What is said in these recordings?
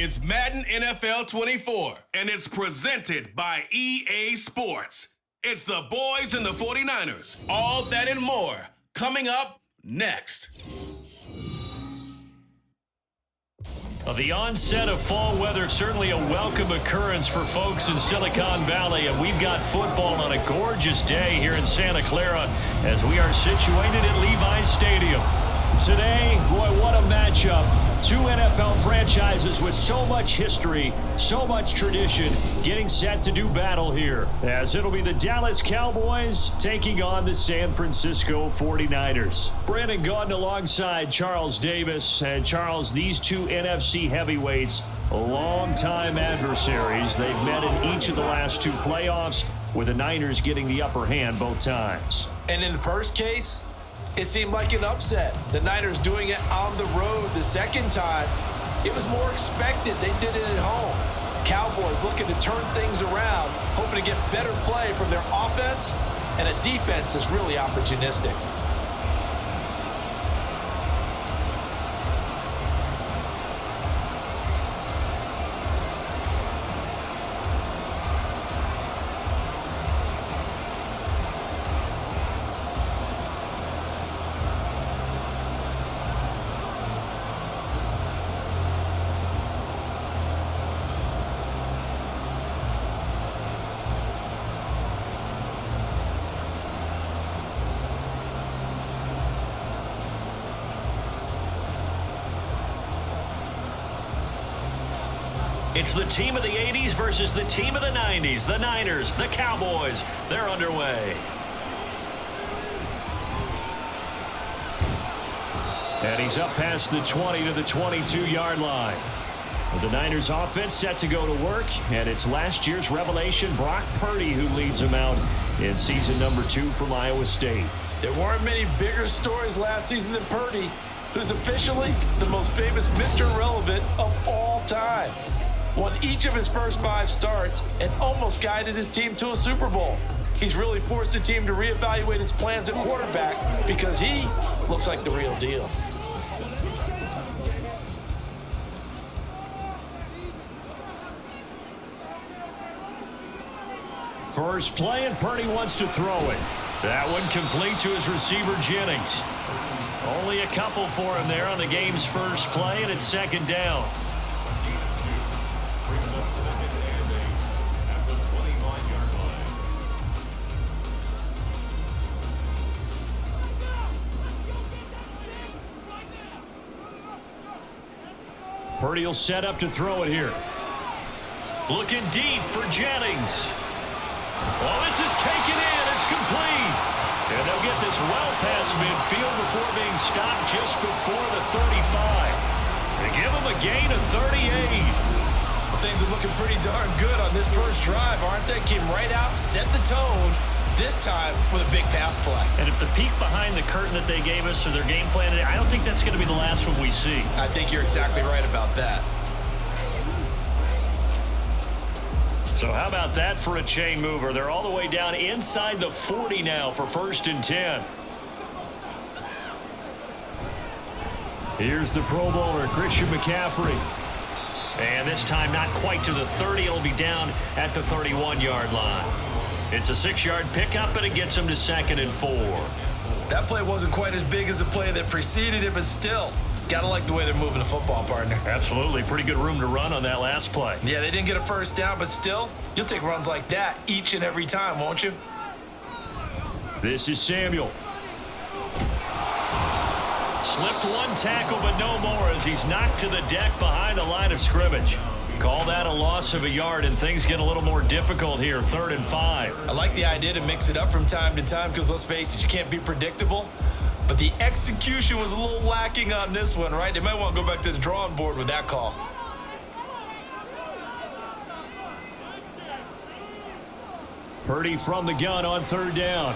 It's Madden NFL 24, and it's presented by EA Sports. It's the boys and the 49ers. All that and more coming up next. The onset of fall weather, certainly a welcome occurrence for folks in Silicon Valley, and we've got football on a gorgeous day here in Santa Clara as we are situated at Levi's Stadium. Today, boy, what a matchup. Two NFL franchises with so much history, so much tradition, getting set to do battle here, as it'll be the Dallas Cowboys taking on the San Francisco 49ers. Brandon Gaudin alongside Charles Davis. And Charles, these two NFC heavyweights, longtime adversaries. They've met in each of the last two playoffs, with the Niners getting the upper hand both times. And in the first case, it seemed like an upset. The Niners doing it on the road. The second time, it was more expected. They did it at home. Cowboys looking to turn things around, hoping to get better play from their offense and a defense that's really opportunistic. It's the team of the 80s versus the team of the 90s. The Niners, the Cowboys, they're underway. And he's up past the 20 to the 22-yard line. The Niners offense set to go to work, and it's last year's revelation, Brock Purdy, who leads them out in season number 2 from Iowa State. There weren't many bigger stories last season than Purdy, who's officially the most famous Mr. Irrelevant of all time. Won each of his first 5 starts and almost guided his team to a Super Bowl. He's really forced the team to reevaluate its plans at quarterback because he looks like the real deal. First play, and Purdy wants to throw it. That one complete to his receiver, Jennings. Only a couple for him there on the game's first play, and it's second down. Purdy will set up to throw it here. Looking deep for Jennings. Oh, this is taken in. It's complete. And they'll get this well past midfield before being stopped just before the 35. They give him a gain of 38. Well, things are looking pretty darn good on this first drive, aren't they? Came right out, set the tone, this time with a big pass play. And if the peek behind the curtain that they gave us or their game plan, I don't think that's going to be the last one we see. I think you're exactly right about that. So how about that for a chain mover? They're all the way down inside the 40 now for 1st and 10. Here's the Pro Bowler, Christian McCaffrey. And this time not quite to the 30. It'll be down at the 31-yard line. It's a 6-yard pickup, and it gets him to 2nd and 4. That play wasn't quite as big as the play that preceded it, but still, gotta like the way they're moving the football, partner. Absolutely. Pretty good room to run on that last play. Yeah, they didn't get a first down, but still, you'll take runs like that each and every time, won't you? This is Samuel. Slipped one tackle, but no more as he's knocked to the deck behind the line of scrimmage. Call that a loss of a yard, and things get a little more difficult here, 3rd and 5. I like the idea to mix it up from time to time because, let's face it, you can't be predictable. But the execution was a little lacking on this one, right? They might want to go back to the drawing board with that call. Purdy from the gun on 3rd down.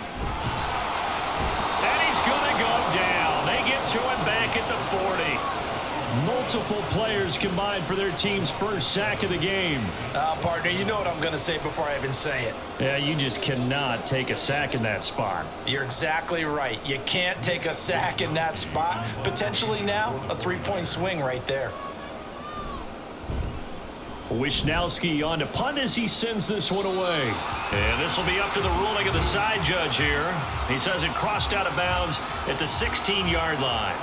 And he's going to go down. They get to him back at the 40. Multiple players combined for their team's first sack of the game. Partner, you know what I'm going to say before I even say it. Yeah, you just cannot take a sack in that spot. You're exactly right. You can't take a sack in that spot. Potentially now, a 3-point swing right there. Wisnowski on to punt as he sends this one away. And this will be up to the ruling of the side judge here. He says it crossed out of bounds at the 16-yard line.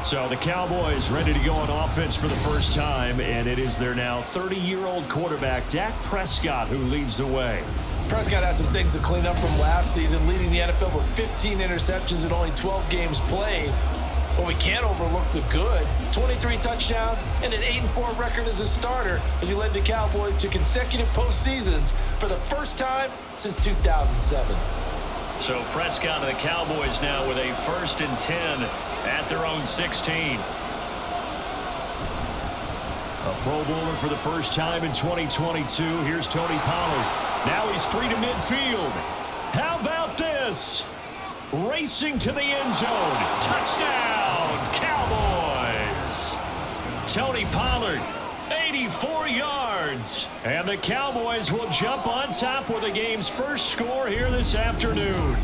So the Cowboys ready to go on offense for the first time, and it is their now 30-year-old quarterback, Dak Prescott, who leads the way. Prescott has some things to clean up from last season, leading the NFL with 15 interceptions in only 12 games played. But we can't overlook the good. 23 touchdowns and an 8-4 record as a starter as he led the Cowboys to consecutive postseasons for the first time since 2007. So Prescott and the Cowboys now with a 1st and 10 at their own 16. A Pro Bowler for the first time in 2022. Here's Tony Pollard. Now he's free to midfield. How about this? Racing to the end zone. Touchdown, Cowboys. Tony Pollard, 84 yards. And the Cowboys will jump on top with the game's first score here this afternoon.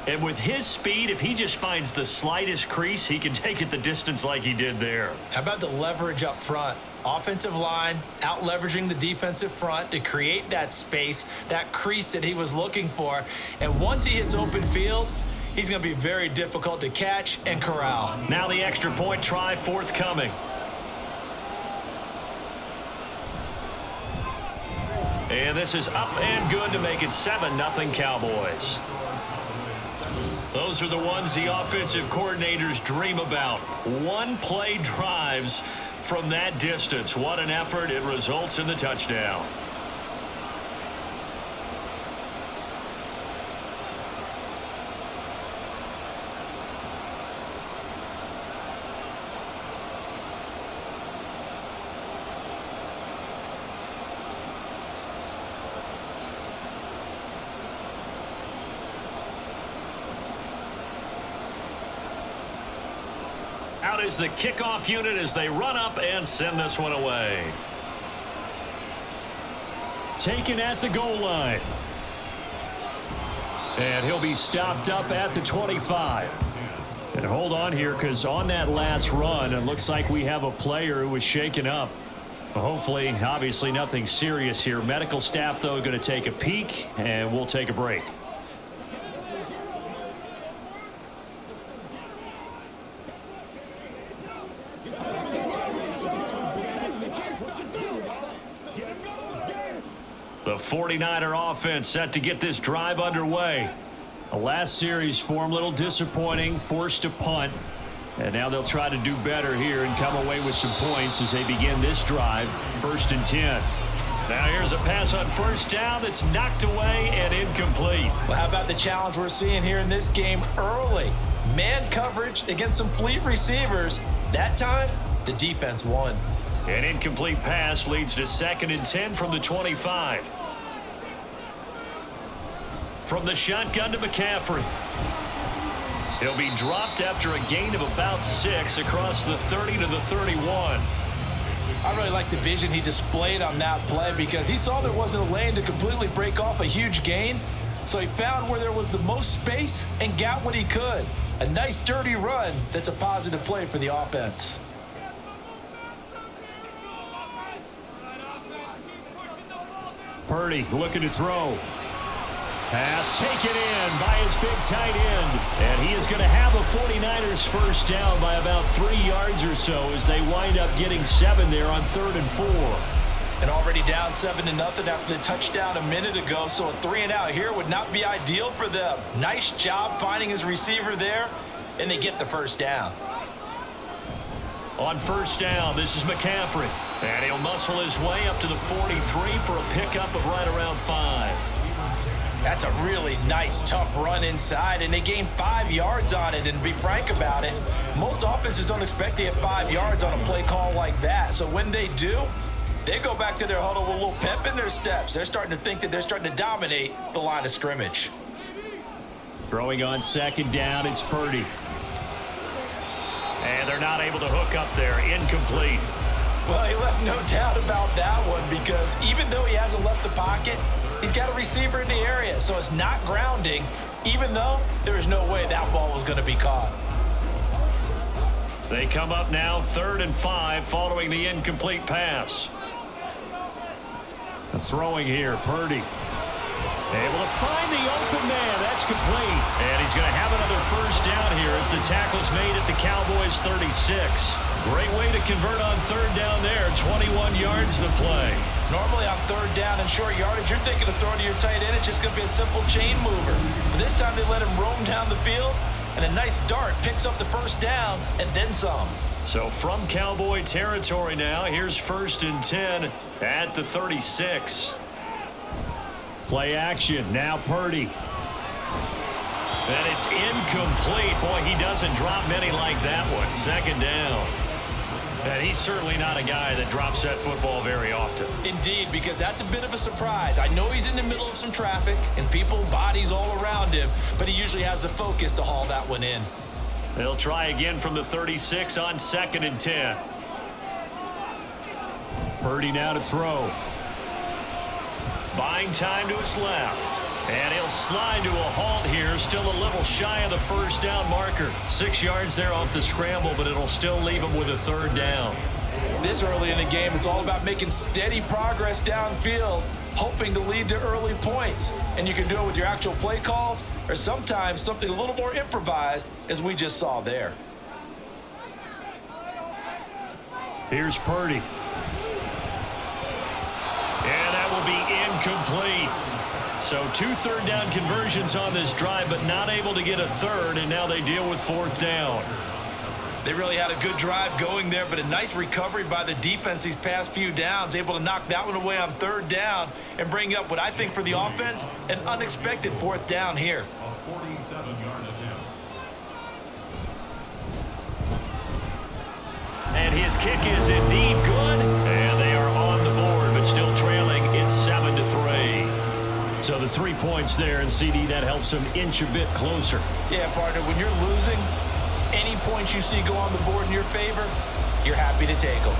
And with his speed, if he just finds the slightest crease, he can take it the distance like he did there. How about the leverage up front? Offensive line out leveraging the defensive front to create that space, that crease that he was looking for. And once he hits open field, he's going to be very difficult to catch and corral. Now the extra point try forthcoming. And this is up and good to make it 7-0 Cowboys. Those are the ones the offensive coordinators dream about. One-play drives from that distance. What an effort. It results in the touchdown. Out is the kickoff unit as they run up and send this one away. Taken at the goal line. And he'll be stopped up at the 25. And hold on here, because on that last run, it looks like we have a player who was shaken up. Hopefully, obviously nothing serious here. Medical staff, though, going to take a peek, and we'll take a break. The 49er offense set to get this drive underway. The last series form, a little disappointing, forced to punt. And now they'll try to do better here and come away with some points as they begin this drive, 1st and 10. Now here's a pass on 1st down that's knocked away and incomplete. Well, how about the challenge we're seeing here in this game early? Man coverage against some fleet receivers. That time, the defense won. An incomplete pass leads to 2nd and 10 from the 25. From the shotgun to McCaffrey. He'll be dropped after a gain of about 6 across the 30 to the 31. I really like the vision he displayed on that play because he saw there wasn't a lane to completely break off a huge gain. So he found where there was the most space and got what he could. A nice dirty run that's a positive play for the offense. Purdy looking to throw. Pass taken in by his big tight end. And he is going to have a 49ers first down by about 3 yards or so as they wind up getting 7 there on 3rd and 4. And already down 7-0 after the touchdown a minute ago, so a 3-and-out here would not be ideal for them. Nice job finding his receiver there, and they get the first down. On 1st down, this is McCaffrey. And he'll muscle his way up to the 43 for a pickup of right around 5. That's a really nice, tough run inside, and they gained 5 yards on it. And to be frank about it, most offenses don't expect to get 5 yards on a play call like that. So when they do, they go back to their huddle with a little pep in their steps. They're starting to think that they're starting to dominate the line of scrimmage. Throwing on 2nd down, it's Purdy. And they're not able to hook up there. Incomplete. Well, he left no doubt about that one because even though he hasn't left the pocket, he's got a receiver in the area, so it's not grounding, even though there is no way that ball was going to be caught. They come up now 3rd and 5 following the incomplete pass. Throwing here, Purdy. Able to find the open man. That's complete. And he's going to have another first down here as the tackle's made at the Cowboys 36. Great way to convert on third down there. 21 yards to play. Normally on third down and short yardage, you're thinking of throwing to your tight end. It's just going to be a simple chain mover. But this time they let him roam down the field, and a nice dart picks up the first down and then some. So from Cowboy territory now, here's 1st and 10 at the 36. Play action. Now Purdy. And it's incomplete. Boy, he doesn't drop many like that one. 2nd down. And he's certainly not a guy that drops that football very often. Indeed, because that's a bit of a surprise. I know he's in the middle of some traffic and people, bodies all around him, but he usually has the focus to haul that one in. They'll try again from the 36 on 2nd and 10. Purdy now to throw. Buying time to his left. And he'll slide to a halt here. Still a little shy of the first down marker. 6 yards there off the scramble, but it'll still leave him with a 3rd down. This early in the game, it's all about making steady progress downfield, hoping to lead to early points. And you can do it with your actual play calls or sometimes something a little more improvised, as we just saw there. Here's Purdy. And that will be incomplete. So 2 third down conversions on this drive, but not able to get a 3rd, and now they deal with 4th down. They really had a good drive going there, but a nice recovery by the defense these past few downs, able to knock that one away on 3rd down and bring up what I think for the offense, an unexpected 4th down here. A 47-yard attempt. And his kick is indeed good, and they are on the board, but still trailing. It's 7-3. So the 3 points there, and CD, that helps him inch a bit closer. Yeah, partner, when you're losing, any points you see go on the board in your favor, you're happy to take them.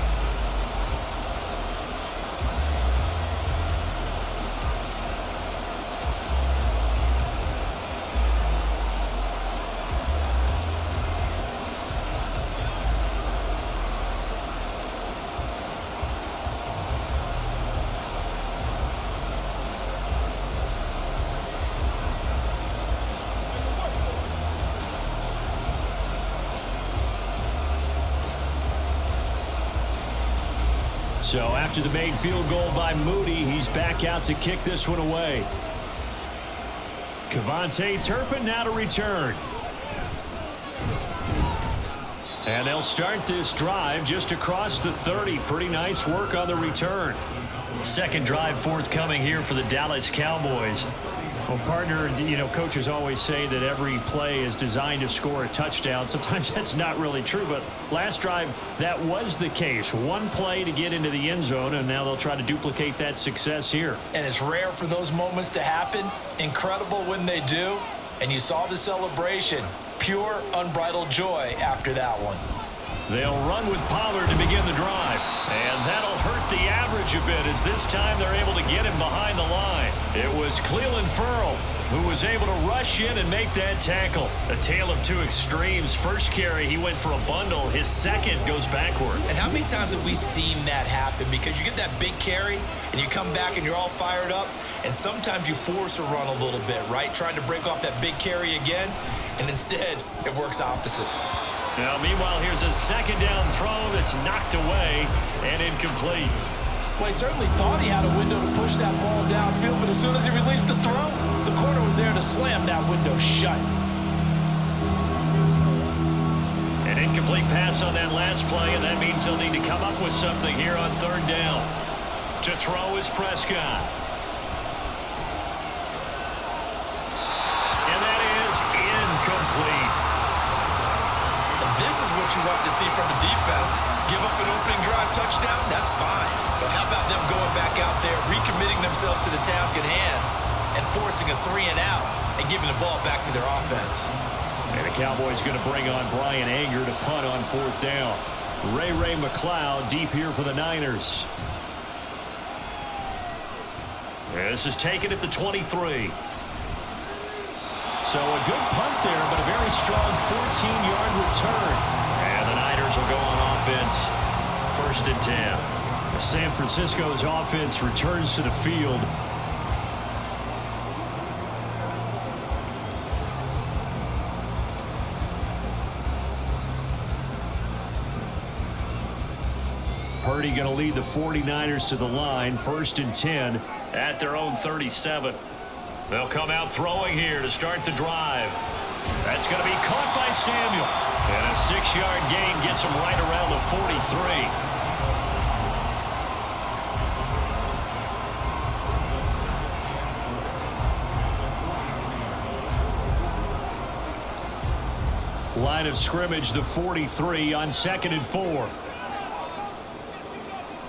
So after the made field goal by Moody, he's back out to kick this one away. Kevontae Turpin now to return. And they'll start this drive just across the 30. Pretty nice work on the return. 2nd drive forthcoming here for the Dallas Cowboys. Well, partner, you know, coaches always say that every play is designed to score a touchdown. Sometimes that's not really true, but last drive, that was the case. 1 play to get into the end zone, and now they'll try to duplicate that success here. And it's rare for those moments to happen. Incredible when they do. And you saw the celebration. Pure, unbridled joy after that one. They'll run with Pollard to begin the drive. And that'll hurt the average a bit, as this time they're able to get him behind the line. It was Cleveland Ferrell who was able to rush in and make that tackle. A tale of 2 extremes. First carry, he went for a bundle. His second goes backward. And how many times have we seen that happen? Because you get that big carry, and you come back and you're all fired up, and sometimes you force a run a little bit, right? Trying to break off that big carry again, and instead it works opposite. Now, meanwhile, here's a 2nd down throw that's knocked away and incomplete. Well, he certainly thought he had a window to push that ball downfield, but as soon as he released the throw, the corner was there to slam that window shut. An incomplete pass on that last play, and that means they'll need to come up with something here on 3rd down. To throw is Prescott. And that is incomplete. This is what you want to see from the defense. Give up an opening drive touchdown, that's fine. But how about them going back out there, recommitting themselves to the task at hand, and forcing a 3 and out, and giving the ball back to their offense. And the Cowboys going to bring on Brian Anger to punt on 4th down. Ray McLeod deep here for the Niners. This is taken at the 23. So a good punt there, but a very strong 14-yard return. And the Niners will go on offense. 1st and 10. San Francisco's offense returns to the field. Purdy going to lead the 49ers to the line, 1st and 10 at their own 37. They'll come out throwing here to start the drive. That's going to be caught by Samuel. And a 6-yard gain gets him right around the 43. Line of scrimmage, the 43 on 2nd and 4.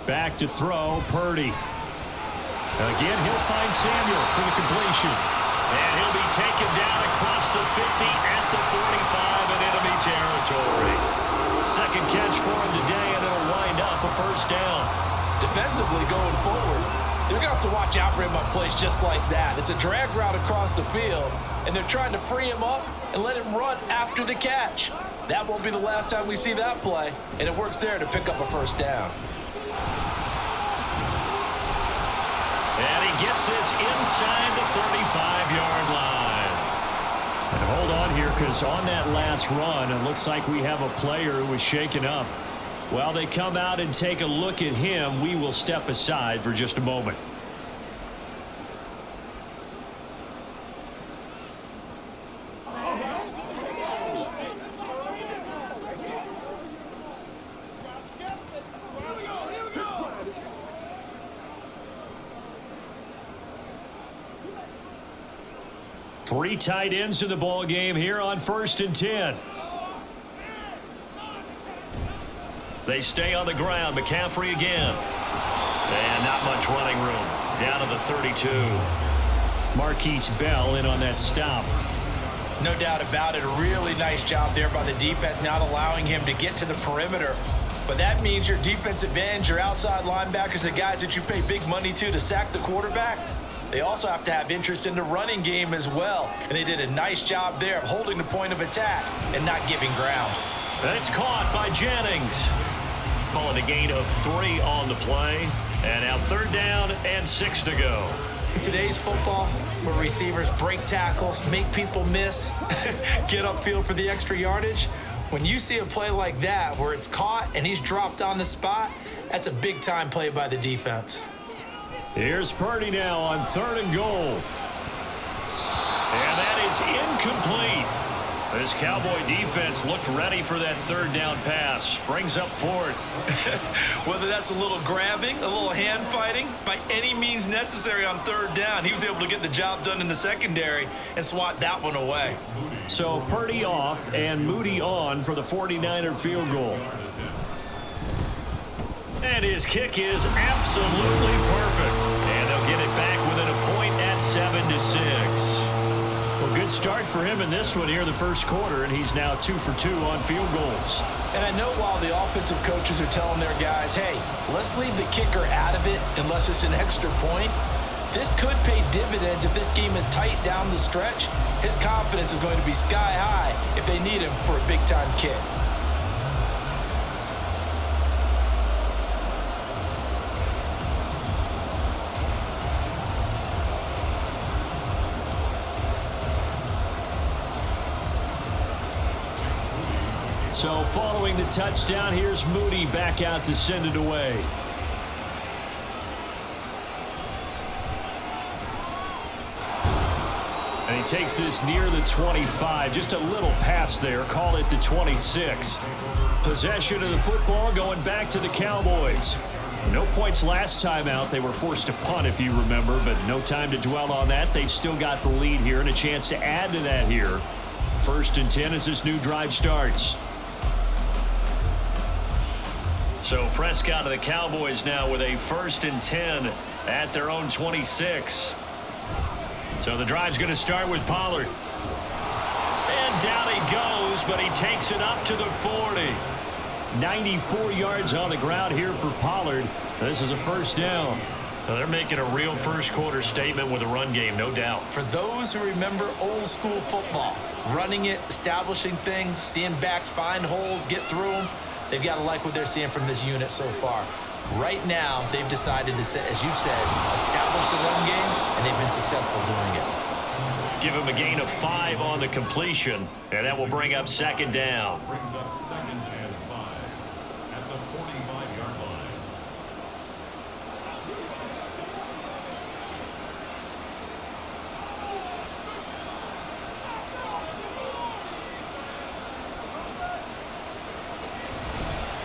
Back to throw, Purdy. Again, he'll find Samuel for the completion. And he'll be taken down across the 50 at the 45 in enemy territory. Second catch for him today, and it'll wind up a 1st down. Defensively going forward, they're going to have to watch out for him on plays just like that. It's a drag route across the field, and they're trying to free him up and let him run after the catch. That won't be the last time we see that play, and it works there to pick up a 1st down. And he gets this inside the 35-yard line. And hold on here, because on that last run, it looks like we have a player who was shaken up. While they come out and take a look at him, we will step aside for just a moment. Three tight ends in the ball game here on 1st and 10. They stay on the ground. McCaffrey again. And not much running room. Down to the 32. Marquise Bell in on that stop. No doubt about it. A really nice job there by the defense, not allowing him to get to the perimeter. But that means your defensive ends, your outside linebackers, the guys that you pay big money to sack the quarterback, they also have to have interest in the running game as well. And they did a nice job there of holding the point of attack and not giving ground. And it's caught by Jennings. Calling a gain of 3 on the play. And now 3rd down and 6 to go. In today's football, where receivers break tackles, make people miss, get upfield for the extra yardage, when you see a play like that where it's caught and he's dropped on the spot, that's a big-time play by the defense. Here's Purdy now on 3rd and goal. And that is incomplete. This Cowboy defense looked ready for that 3rd down pass. Brings up 4th. Whether that's a little grabbing, a little hand fighting, by any means necessary on 3rd down, he was able to get the job done in the secondary and swat that one away. So Purdy off and Moody on for the 49er field goal. And his kick is absolutely perfect. And they'll get it back within a point at 7-6. Well, good start for him in this one here, the 1st quarter, and he's now 2 for 2 on field goals. And I know while the offensive coaches are telling their guys, hey, let's leave the kicker out of it unless it's an extra point, this could pay dividends if this game is tight down the stretch. His confidence is going to be sky high if they need him for a big-time kick. So following the touchdown, here's Moody back out to send it away. And he takes this near the 25. Just a little pass there. Call it the 26. Possession of the football going back to the Cowboys. No points last time out. They were forced to punt, if you remember, but no time to dwell on that. They've still got the lead here and a chance to add to that here. 1st and 10 as this new drive starts. So Prescott of the Cowboys now with a 1st and 10 at their own 26. So the drive's going to start with Pollard. And down he goes, but he takes it up to the 40. 94 yards on the ground here for Pollard. This is a 1st down. Well, they're making a real 1st quarter statement with a run game, no doubt. For those who remember old school football, running it, establishing things, seeing backs find holes, get through them, they've got to like what they're seeing from this unit so far. Right now, they've decided to, as you said, establish the run game, and they've been successful doing it. Give him a gain of 5 on the completion, and that will bring up second down. Brings up 2nd and 5 at the 45-yard line.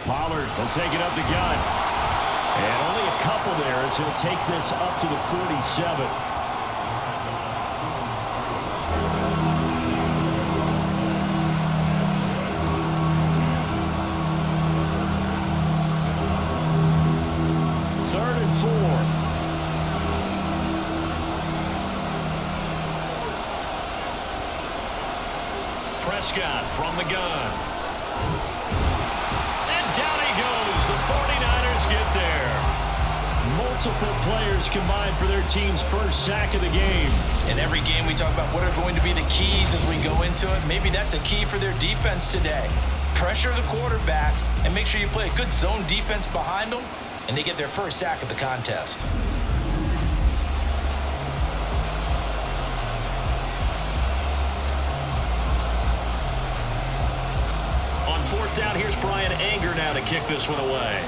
Pollard will take it up the gut. And only a couple there as he'll take this up to the 47. Third and 4. Prescott from the gun. Down he goes. The 49ers get there. Multiple players combined for their team's first sack of the game. In every game we talk about what are going to be the keys as we go into it. Maybe that's a key for their defense today. Pressure the quarterback and make sure you play a good zone defense behind them, and they get their first sack of the contest. Fourth down, here's Brian Anger now to kick this one away.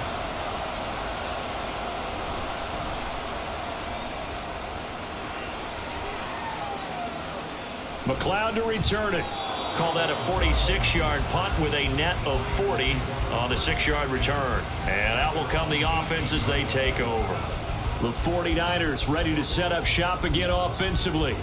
McLeod to return it. Call that a 46-yard punt with a net of 40 on the 6-yard return. And out will come the offense as they take over. The 49ers ready to set up shop again offensively.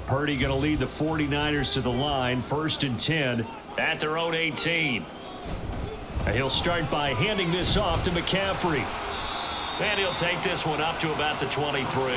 Purdy going to lead the 49ers to the line, 1st and 10 at their own 18. And he'll start by handing this off to McCaffrey. And he'll take this one up to about the 23.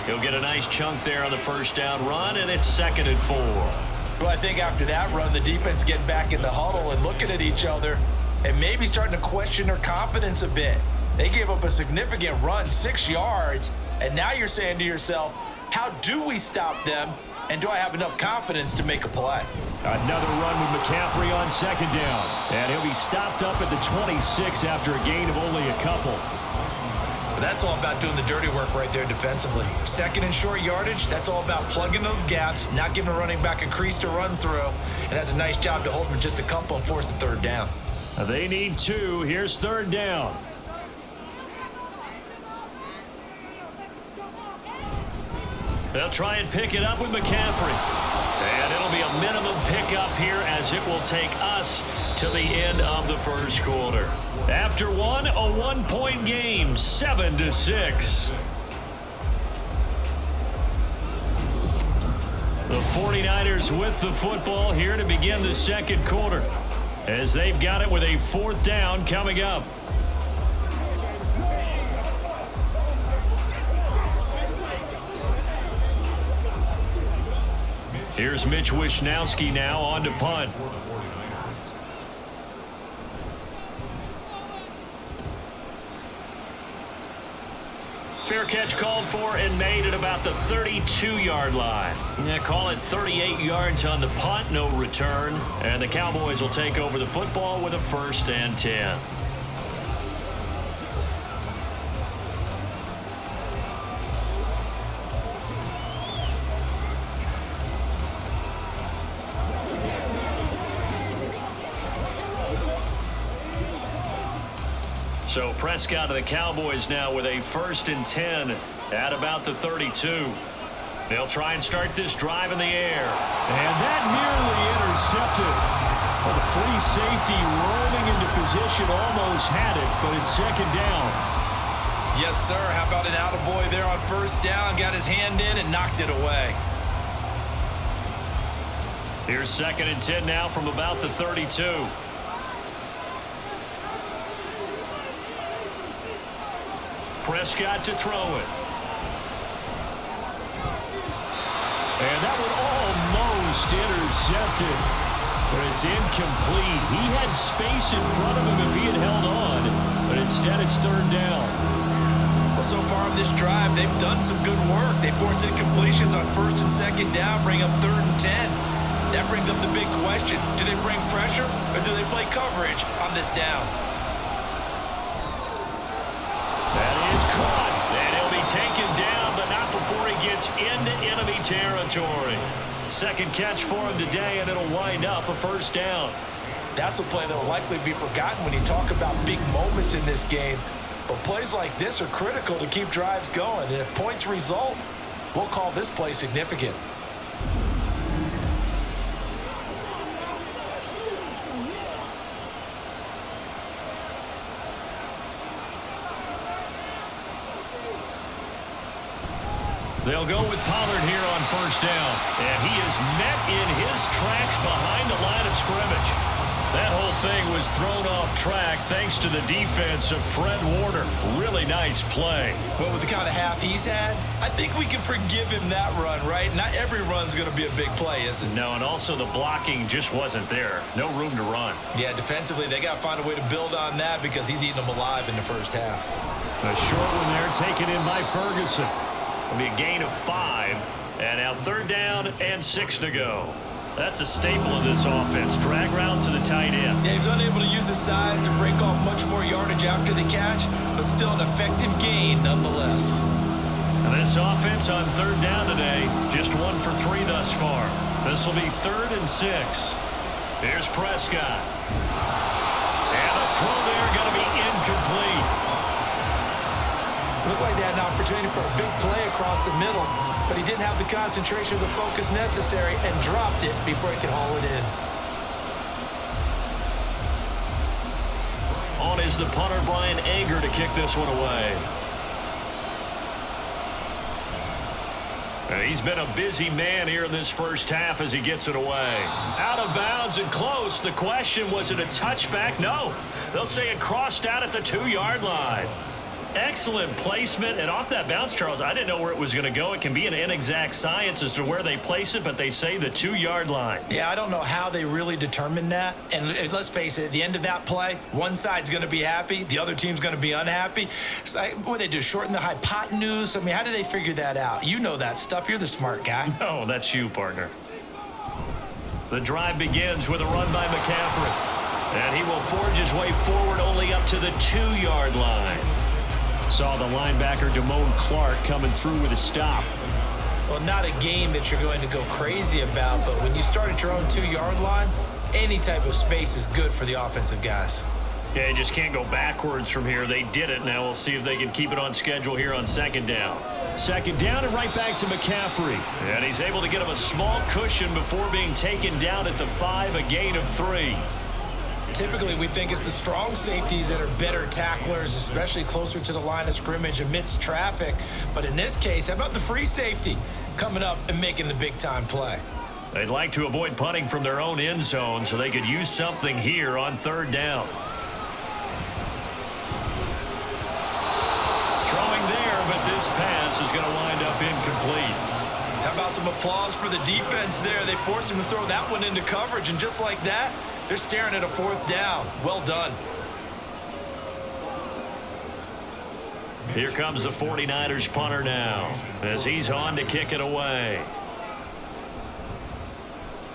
He'll get a nice chunk there on the first down run, and it's 2nd and 4. Well, I think after that run, the defense getting back in the huddle and looking at each other and maybe starting to question their confidence a bit. They gave up a significant run, 6 yards, and now you're saying to yourself, how do we stop them, and do I have enough confidence to make a play? Another run with McCaffrey on 2nd down. And he'll be stopped up at the 26 after a gain of only a couple. That's all about doing the dirty work right there defensively. 2nd and short yardage, that's all about plugging those gaps, not giving a running back a crease to run through, and has a nice job to hold him just a couple and force a 3rd down. They need 2. Here's 3rd down. They'll try and pick it up with McCaffrey. And it'll be a minimum pickup here as it will take us to the end of the first quarter. After one, a 1-point game, 7-6. The 49ers with the football here to begin the second quarter as they've got it with a 4th down coming up. Here's Mitch Wishnowski now on to punt. Fair catch called for and made at about the 32-yard line. Yeah, call it 38 yards on the punt, no return. And the Cowboys will take over the football with a 1st and 10. So Prescott of the Cowboys now with a 1st and 10 at about the 32. They'll try and start this drive in the air. And that nearly intercepted. Well, the free safety rolling into position almost had it, but it's 2nd down. Yes, sir. How about an attaboy there on 1st down? Got his hand in and knocked it away. Here's 2nd and 10 now from about the 32. Prescott to throw it. And that one almost intercepted. But it's incomplete. He had space in front of him if he had held on. But instead it's 3rd down. Well, so far on this drive, they've done some good work. They forced incompletions on first and second down, bring up 3rd and 10. That brings up the big question. Do they bring pressure or do they play coverage on this down? That is caught. And he'll be taken down, but not before he gets into enemy territory. Second catch for him today, and it'll wind up a first down. That's a play that will likely be forgotten when you talk about big moments in this game. But plays like this are critical to keep drives going. And if points result, we'll call this play significant. They'll go with Pollard here on first down. And he is met in his tracks behind the line of scrimmage. That whole thing was thrown off track thanks to the defense of Fred Warner. Really nice play. Well, with the kind of half he's had, I think we can forgive him that run, right? Not every run's going to be a big play, is it? No, and also the blocking just wasn't there. No room to run. Yeah, defensively, they got to find a way to build on that because he's eating them alive in the first half. A short one there taken in by Ferguson. It'll be a gain of 5. And now 3rd down and 6 to go. That's a staple of this offense. Drag route to the tight end. Yeah, he was unable to use his size to break off much more yardage after the catch, but still an effective gain nonetheless. And this offense on 3rd down today, just 1 for 3 thus far. This will be 3rd and 6. Here's Prescott. And the throw there going to be incomplete. Looked like they had an opportunity for a big play across the middle, but he didn't have the concentration or the focus necessary and dropped it before he could haul it in. On is the punter, Brian Anger, to kick this one away. And he's been a busy man here in this first half as he gets it away. Out of bounds and close. The question, was it a touchback? No. They'll say it crossed out at the 2-yard line. Excellent placement, and off that bounce, Charles, I didn't know where it was going to go. It can be an inexact science as to where they place it, but they say the 2-yard line. Yeah, I don't know how they really determined that. And let's face it, at the end of that play, one side's going to be happy, the other team's going to be unhappy. It's like, what do they do, shorten the hypotenuse? I mean, how do they figure that out? You know that stuff. You're the smart guy. No, that's you, partner. The drive begins with a run by McCaffrey. And he will forge his way forward only up to the 2-yard line. Saw the linebacker Damone Clark coming through with a stop. Well, not a game that you're going to go crazy about, but when you start at your own 2-yard line, any type of space is good for the offensive guys. Yeah, you just can't go backwards from here. They did it. Now we'll see if they can keep it on schedule here on 2nd down. 2nd down and right back to McCaffrey. And he's able to get him a small cushion before being taken down at the 5, a gain of 3. Typically, we think it's the strong safeties that are better tacklers, especially closer to the line of scrimmage amidst traffic. But in this case, how about the free safety coming up and making the big-time play? They'd like to avoid punting from their own end zone so they could use something here on 3rd down. Throwing there, but this pass is going to wind up incomplete. How about some applause for the defense there? They forced him to throw that one into coverage, and just like that, they're staring at a 4th down. Well done. Here comes the 49ers punter now as he's on to kick it away.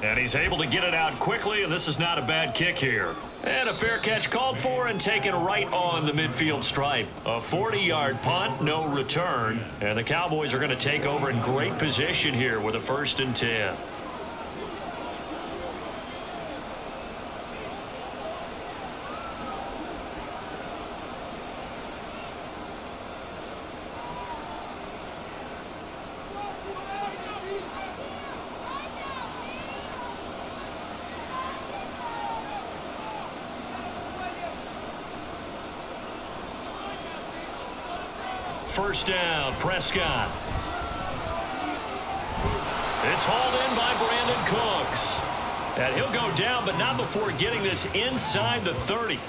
And he's able to get it out quickly, and this is not a bad kick here. And a fair catch called for and taken right on the midfield stripe. A 40-yard punt, no return. And the Cowboys are going to take over in great position here with a 1st and 10. First down, Prescott. It's hauled in by Brandon Cooks. And he'll go down, but not before getting this inside the 30.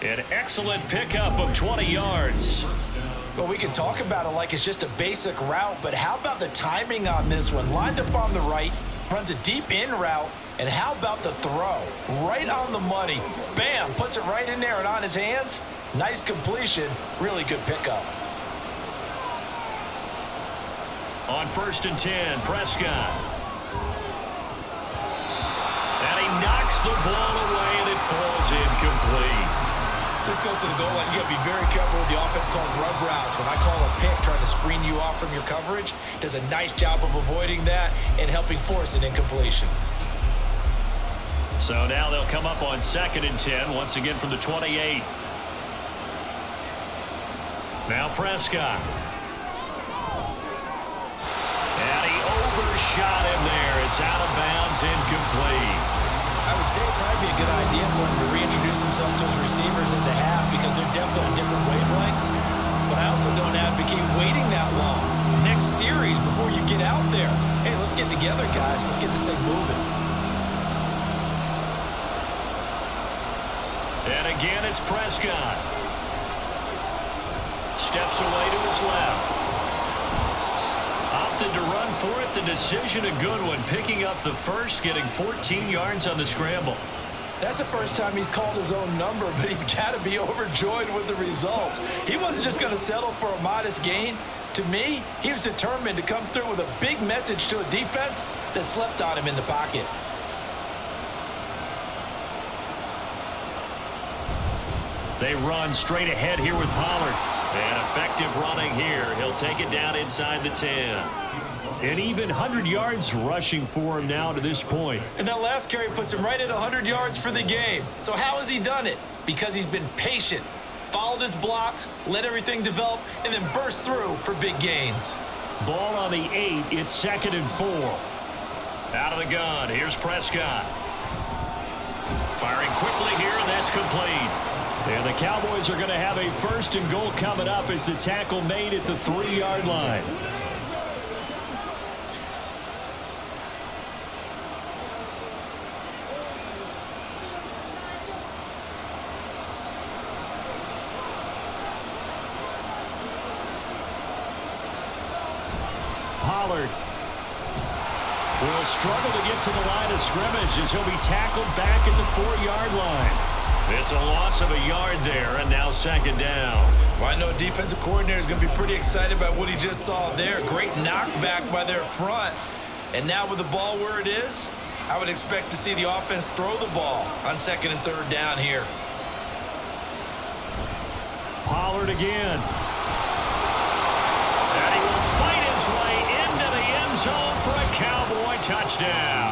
An excellent pickup of 20 yards. Well, we can talk about it like it's just a basic route, but how about the timing on this one? Lined up on the right, runs a deep in route, and how about the throw? Right on the money. Bam, puts it right in there and on his hands. Nice completion, really good pickup. On 1st and 10, Prescott. And he knocks the ball away, and it falls incomplete. This goes to the goal line. You got to be very careful with the offense called rub routes. When I call a pick trying to screen you off from your coverage, does a nice job of avoiding that and helping force an incompletion. So now they'll come up on 2nd and 10, once again from the 28. Now Prescott. And he overshot him there. It's out of bounds, incomplete. I would say it'd probably be a good idea for him to reintroduce himself to his receivers in the half because they're definitely on different wavelengths. But I also don't advocate waiting that long. Next series before you get out there. Hey, let's get together, guys. Let's get this thing moving. And again, it's Prescott. Steps away to his left. Opted to run for it. The decision a good one. Picking up the first, getting 14 yards on the scramble. That's the first time he's called his own number, but he's got to be overjoyed with the results. He wasn't just going to settle for a modest gain. To me, he was determined to come through with a big message to a defense that slept on him in the pocket. They run straight ahead here with Pollard. And effective running here. He'll take it down inside the 10. An even 100 yards rushing for him now to this point. And that last carry puts him right at 100 yards for the game. So how has he done it? Because he's been patient, followed his blocks, let everything develop, and then burst through for big gains. Ball on the 8. It's 2nd and 4. Out of the gun. Here's Prescott. Firing quickly here, and that's complete. And the Cowboys are going to have a 1st and goal coming up as the tackle made at the 3-yard line. Pollard will struggle to get to the line of scrimmage as he'll be tackled back at the 4-yard line. It's a loss of a yard there, and now 2nd down. Well, I know defensive coordinator is going to be pretty excited about what he just saw there. Great knockback by their front. And now with the ball where it is, I would expect to see the offense throw the ball on 2nd and 3rd down here. Pollard again. And he will fight his way into the end zone for a Cowboy touchdown.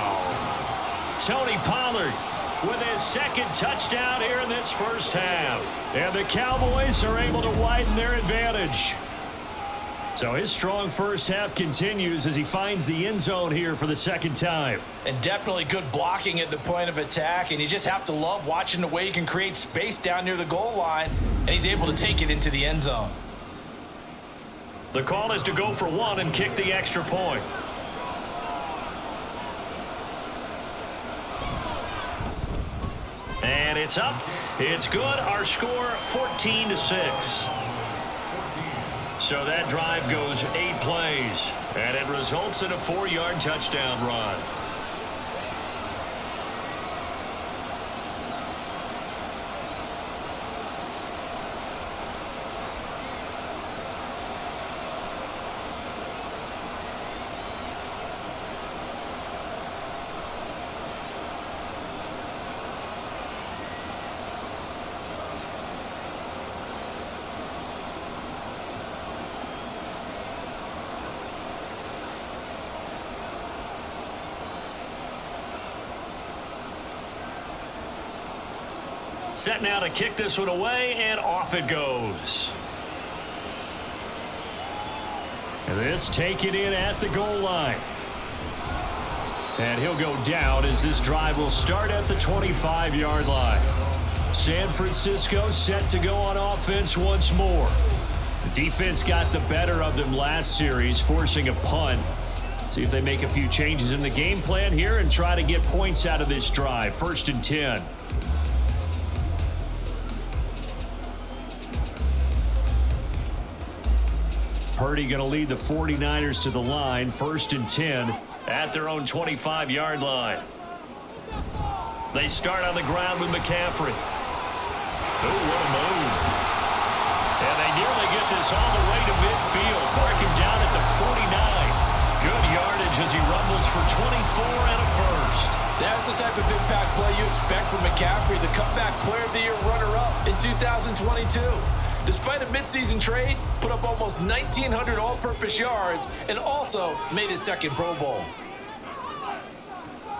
Tony Pollard with his 2nd touchdown here in this first half. And the Cowboys are able to widen their advantage. So his strong first half continues as he finds the end zone here for the 2nd time. And definitely good blocking at the point of attack. And you just have to love watching the way he can create space down near the goal line. And he's able to take it into the end zone. The call is to go for 1 and kick the extra point. And it's up. It's good. Our score 14-6. So that drive goes 8 plays. And it results in a 4-yard touchdown run. Set now to kick this one away, and off it goes. And this taken in at the goal line. And he'll go down as this drive will start at the 25-yard line. San Francisco set to go on offense once more. The defense got the better of them last series, forcing a punt. See if they make a few changes in the game plan here and try to get points out of this drive. 1st and 10. Purdy going to lead the 49ers to the line. 1st and 10 at their own 25-yard line. They start on the ground with McCaffrey. Oh, what a move. And they nearly get this all the way to midfield. Mark him down at the 49. for 24 and a first. That's the type of impact play you expect from McCaffrey, the comeback player of the year runner-up in 2022. Despite a midseason trade, put up almost 1,900 all-purpose yards and also made his second Pro Bowl.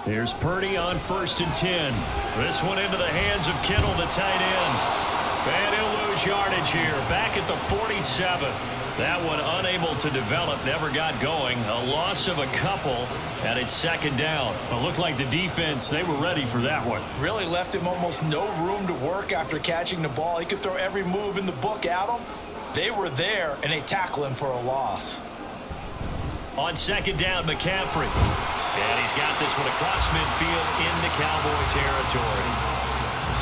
Here's Purdy on 1st and 10. This one into the hands of Kittle, the tight end. And he'll lose yardage here. Back at the 47. That one unable to develop, never got going. A loss of a couple, and it's second down. It looked like the defense, they were ready for that one. Really left him almost no room to work after catching the ball. He could throw every move in the book at him. They were there, and they tackle him for a loss. On second down, McCaffrey. And he's got this one across midfield into Cowboy territory.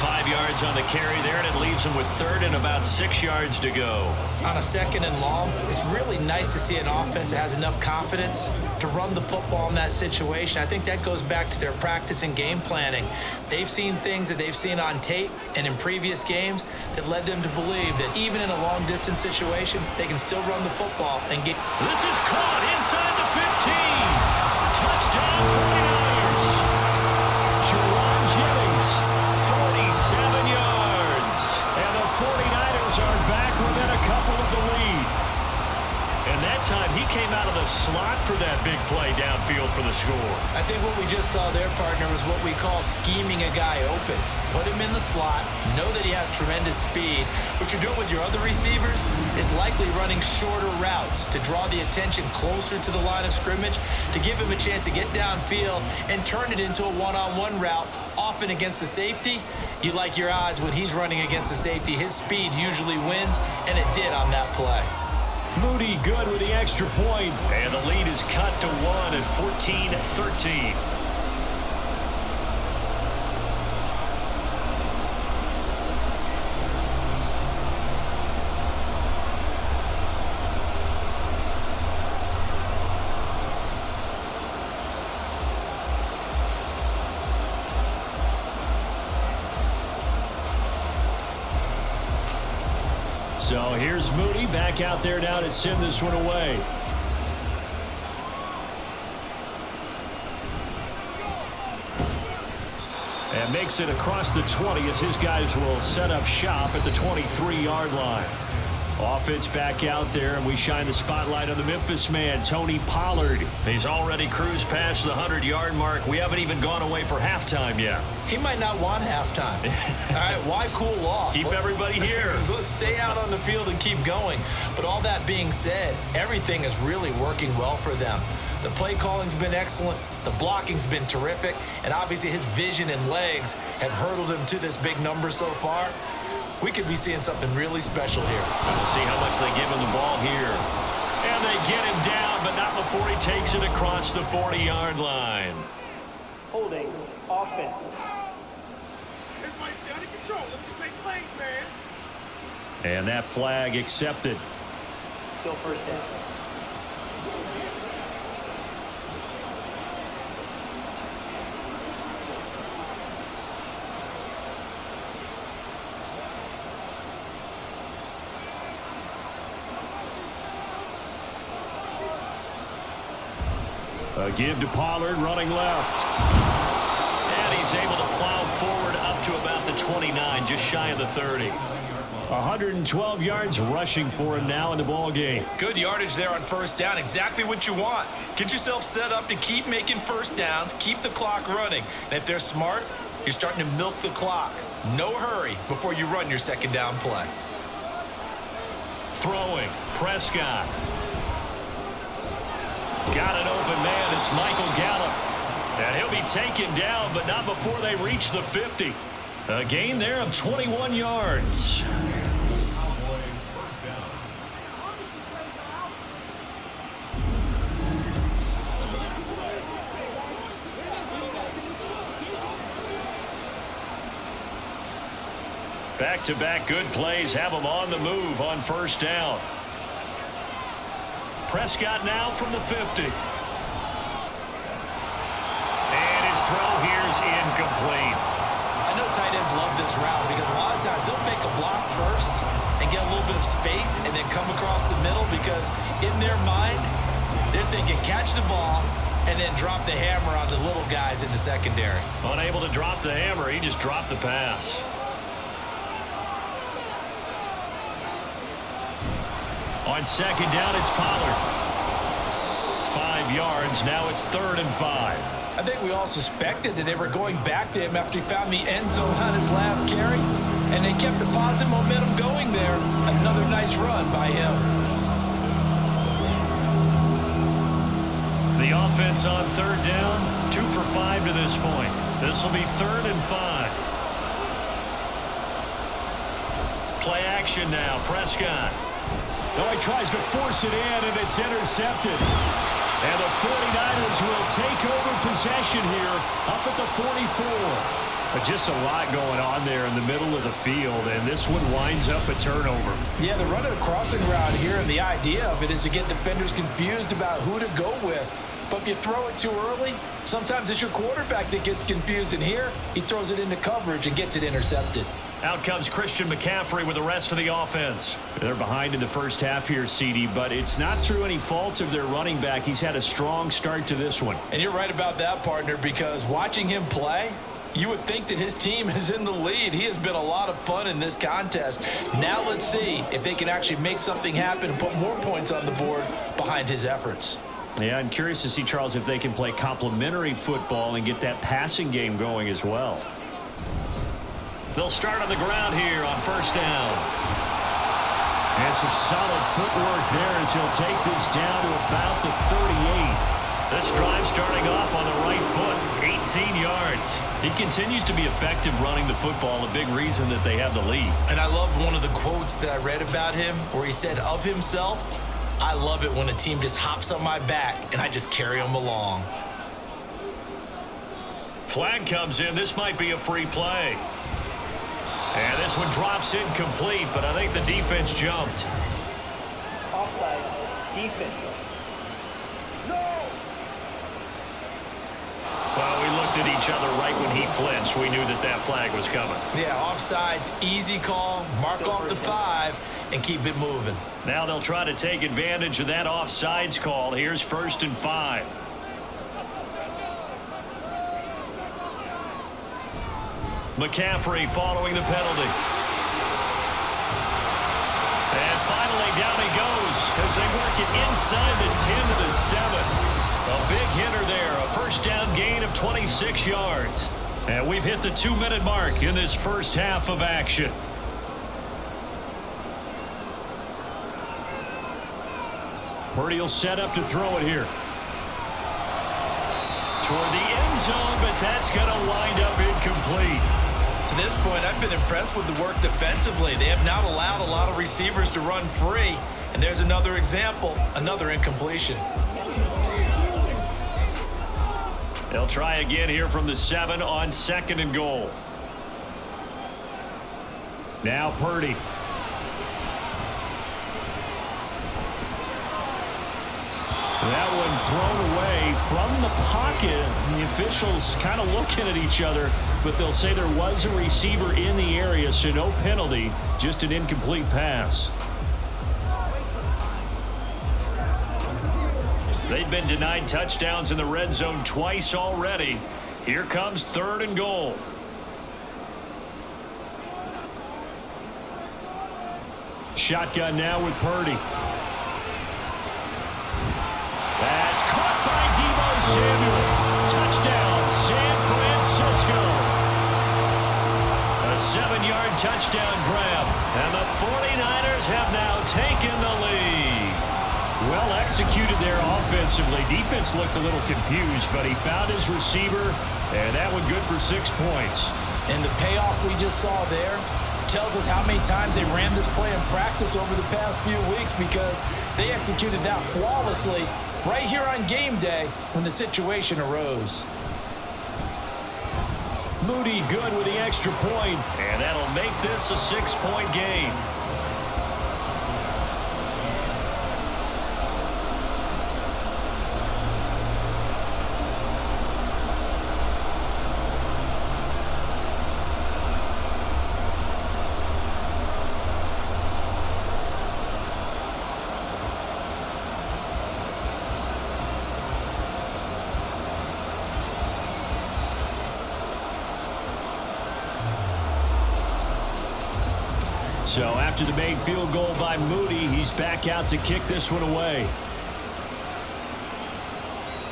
5 yards on the carry there, and it leaves him with third and about 6 yards to go. On a second and long, it's really nice to see an offense that has enough confidence to run the football in that situation. I think that goes back to their practice and game planning. They've seen things that they've seen on tape and in previous games that led them to believe that even in a long-distance situation, they can still run the football and get... This is caught inside the 15. Touchdown 49ers. Jerron Jennings, 47 yards. And the 49ers are back within a couple of the lead. And that time he came out of the slot for that big play downfield for the score. I think what we just saw there, partner, is what we call scheming a guy open. Put him in the slot, know that he has tremendous speed. What you're doing with your other receivers is likely running shorter routes to draw the attention closer to the line of scrimmage, to give him a chance to get downfield and turn it into a one-on-one route, often against the safety. You like your odds when he's running against the safety. His speed usually wins, and it did on that play. Moody good with the extra point, and the lead is cut to 1 at 14-13. So here's Moody back out there now to send this one away. And makes it across the 20 as his guys will set up shop at the 23-yard line. Offense back out there, and we shine the spotlight on the Memphis man, Tony Pollard. He's already cruised past the 100-yard mark. We haven't even gone away for halftime yet. He might not want halftime. All right, why cool off? Keep everybody here. Let's stay out on the field and keep going. But all that being said, everything is really working well for them. The play calling's been excellent. The blocking's been terrific. And obviously his vision and legs have hurdled him to this big number so far. We could be seeing something really special here. We'll see how much they give him the ball here. And they get him down, but not before he takes it across the 40-yard line. Holding offense. Everybody's down in control. Let's just make plays, man. And that flag accepted. Still first down. A give to Pollard running left. And he's able to plow forward up to about the 29, just shy of the 30. 112 yards rushing for him now in the ball game. Good yardage there on first down. Exactly what you want. Get yourself set up to keep making first downs, keep the clock running. And if they're smart, you're starting to milk the clock. No hurry before you run your second down play. Throwing, Prescott. Got an open man. It's Michael Gallup. And he'll be taken down, but not before they reach the 50. A gain there of 21 yards. Back-to-back good plays have them on the move on first down. Prescott now from the 50. And his throw here's incomplete. I know tight ends love this route because a lot of times they'll fake a block first and get a little bit of space and then come across the middle because in their mind, they're thinking catch the ball, and then drop the hammer on the little guys in the secondary. Unable to drop the hammer, he just dropped the pass. On second down, it's Pollard. 5 yards. Now it's 3rd and 5. I think we all suspected that they were going back to him after he found the end zone on his last carry, and they kept the positive momentum going there. Another nice run by him. The offense on 3rd down, 2 for 5 to this point. This will be 3rd and 5. Play action now, Prescott. No, he tries to force it in, and it's intercepted. And the 49ers will take over possession here up at the 44. Just a lot going on there in the middle of the field, and this one winds up a turnover. Yeah, they're running a crossing route here, and the idea of it is to get defenders confused about who to go with. But if you throw it too early, sometimes it's your quarterback that gets confused, and here he throws it into coverage and gets it intercepted. Out comes Christian McCaffrey with the rest of the offense. They're behind in the first half here, CD, but it's not through any fault of their running back. He's had a strong start to this one. And you're right about that, partner, because watching him play, you would think that his team is in the lead. He has been a lot of fun in this contest. Now let's see if they can actually make something happen and put more points on the board behind his efforts. Yeah, I'm curious to see, Charles, if they can play complementary football and get that passing game going as well. They'll start on the ground here on 1st down. And some solid footwork there as he'll take this down to about the 38. This drive starting off on the right foot, 18 yards. He continues to be effective running the football, a big reason that they have the lead. And I love one of the quotes that I read about him where he said of himself, "I love it when a team just hops on my back and I just carry them along." Flag comes in. This might be a free play. And this one drops incomplete, but I think the defense jumped. Offside. Defense. Well, we looked at each other right when he flinched. We knew that that flag was coming. Yeah, offsides, easy call, mark off the 5, and keep it moving. Now they'll try to take advantage of that offsides call. Here's 1st and 5. McCaffrey following the penalty. And finally down he goes as they work it inside the 10 to the 7. A big hitter there, a 1st down gain of 26 yards. And we've hit the 2-minute mark in this first half of action. Purdy will set up to throw it here. Toward the end zone, but that's going to wind up incomplete. To this point, I've been impressed with the work defensively. They have not allowed a lot of receivers to run free. And there's another example, another incompletion. They'll try again here from the 7 on 2nd and goal. Now Purdy. That one thrown away from the pocket. The officials kind of looking at each other, but they'll say there was a receiver in the area, so no penalty, just an incomplete pass. They've been denied touchdowns in the red zone twice already. Here comes 3rd and goal. Shotgun now with Purdy. That's caught by Deebo Samuel. Touchdown, San Francisco. A 7-yard touchdown grab. And the 49ers have now taken the lead. Well executed there offensively. Defense looked a little confused, but he found his receiver, and that one good for 6 points. And the payoff we just saw there tells us how many times they ran this play in practice over the past few weeks, because they executed that flawlessly right here on game day when the situation arose. Moody good with the extra point. And that'll make this a 6-point game. So after the made field goal by Moody, he's back out to kick this one away.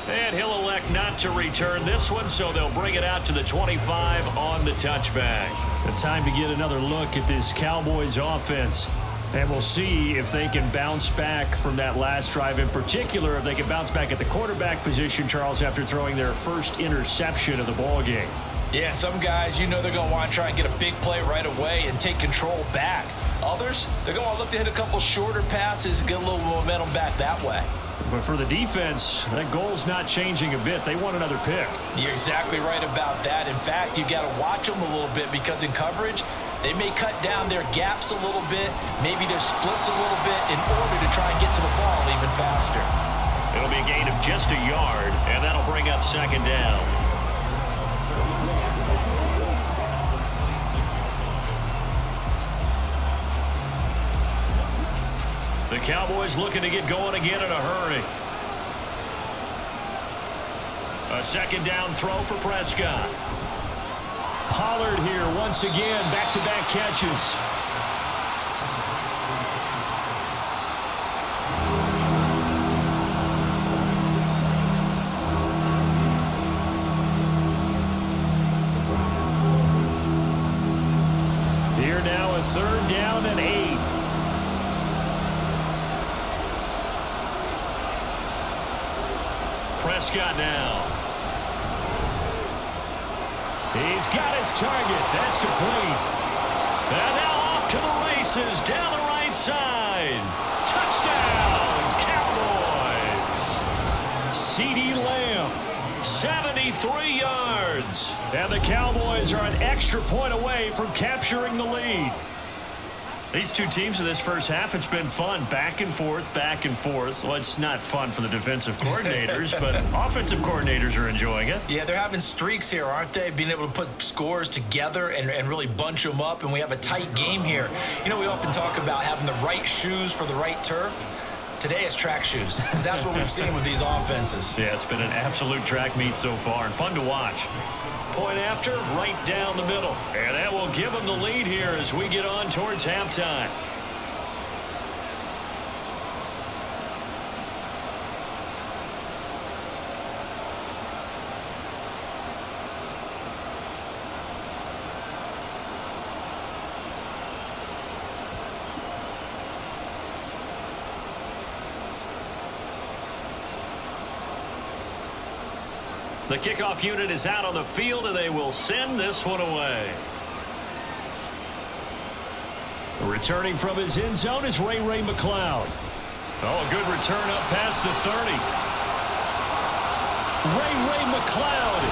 And he'll elect not to return this one, so they'll bring it out to the 25 on the touchback. The time to get another look at this Cowboys offense. And we'll see if they can bounce back from that last drive. In particular, if they can bounce back at the quarterback position, Charles, after throwing their first interception of the ball game. Yeah, some guys, they're going to want to try and get a big play right away and take control back. Others, they're going to look to hit a couple shorter passes and get a little momentum back that way. But for the defense, that goal's not changing a bit. They want another pick. You're exactly right about that. In fact, you got to watch them a little bit because in coverage, they may cut down their gaps a little bit, maybe their splits a little bit in order to try and get to the ball even faster. It'll be a gain of just a yard, and that'll bring up second down. The Cowboys looking to get going again in a hurry. A second down throw for Prescott. Pollard here once again, back-to-back catches. Here now, a third down and 8. Prescott now. He's got his target. That's complete. And now off to the races down the right side. Touchdown, Cowboys. CeeDee Lamb, 73 yards. and the Cowboys are an extra point away from capturing the lead. These two teams in this first half, it's been fun. Back and forth, back and forth. Well, it's not fun for the defensive coordinators, but offensive coordinators are enjoying it. Yeah, they're having streaks here, aren't they? Being able to put scores together and really bunch them up, and we have a tight game here. We often talk about having the right shoes for the right turf. Today it's track shoes. That's what we've seen with these offenses. Yeah, it's been an absolute track meet so far and fun to watch. Point after, right down the middle. And that will give them the lead here as we get on towards halftime. The kickoff unit is out on the field, and they will send this one away. Returning from his end zone is Ray McCloud. Oh, a good return up past the 30. Ray McCloud.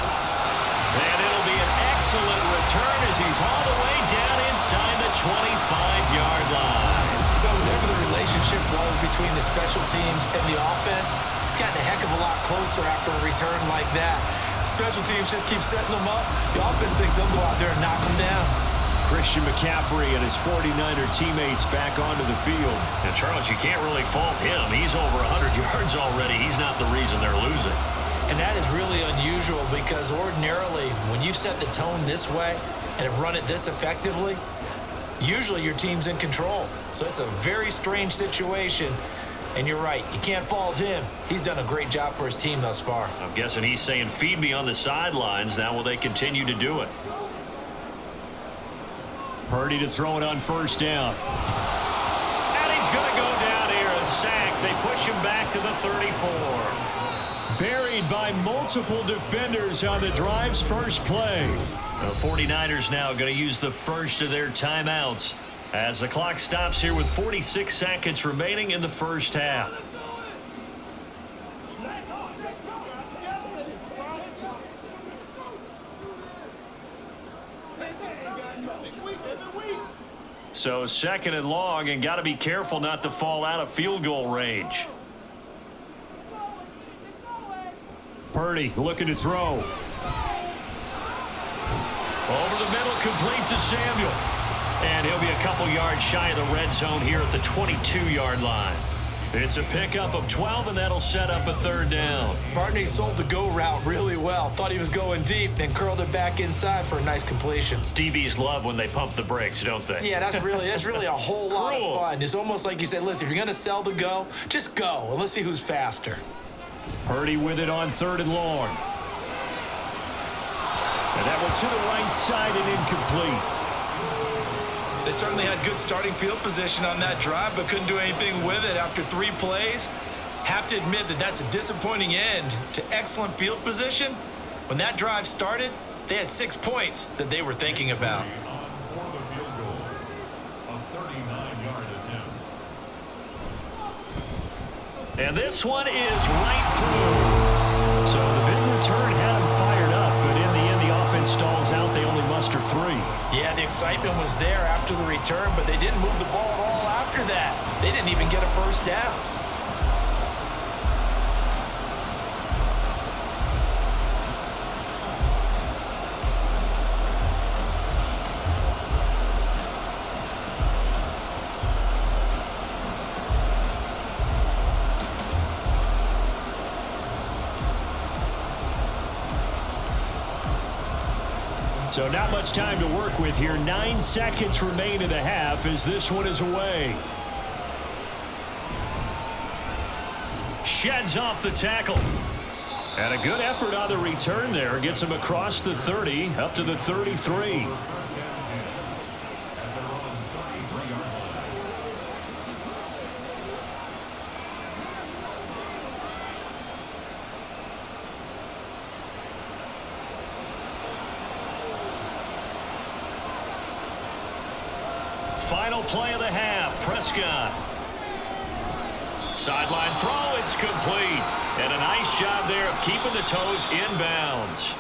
And it'll be an excellent return as he's all the way down inside the 25-yard line. Whatever the relationship was between the special teams and the offense, it's gotten a heck of a lot closer after a return like that. Special teams just keep setting them up. The offense thinks they'll go out there and knock them down. Christian McCaffrey and his 49er teammates back onto the field. And Charles, you can't really fault him. He's over 100 yards already. He's not the reason they're losing. And that is really unusual because ordinarily, when you've set the tone this way and have run it this effectively, usually your team's in control. So it's a very strange situation. And you're right, you can't fault him. He's done a great job for his team thus far. I'm guessing he's saying, feed me on the sidelines. Now will they continue to do it? Purdy to throw it on first down. And he's going to go down here, a sack. They push him back to the 34. Buried by multiple defenders on the drive's first play. The 49ers now going to use the first of their timeouts as the clock stops here with 46 seconds remaining in the first half. So second and long, and got to be careful not to fall out of field goal range. Purdy looking to throw. Over the middle, complete to Samuel. And he'll be a couple yards shy of the red zone here at the 22-yard line. It's a pickup of 12, and that'll set up a third down. Barney sold the go route really well. Thought he was going deep, then curled it back inside for a nice completion. DBs love when they pump the brakes, don't they? Yeah, that's really a whole lot of fun. It's almost like you said, listen, if you're going to sell the go, just go, and let's see who's faster. Purdy with it on 3rd and long. And that one to the right side and incomplete. They certainly had good starting field position on that drive, but couldn't do anything with it after 3 plays. Have to admit that that's a disappointing end to excellent field position. When that drive started, they had 6 points that they were thinking about. On for the field goal, a 39-yard attempt. And this one is right through. So the big return had them fired up, but in the end, the offense stalls out. They only muster 3. Yeah, the excitement was there after the return, but they didn't move the ball at all after that. They didn't even get a first down. So not much time to work with here. 9 seconds remain in the half as this one is away. Sheds off the tackle. And a good effort on the return there. Gets him across the 30, up to the 33. First and 10 at their own 33-yard line. Final play of the half. Prescott. Sideline throw. It's complete. And a nice job there of keeping the toes inbounds.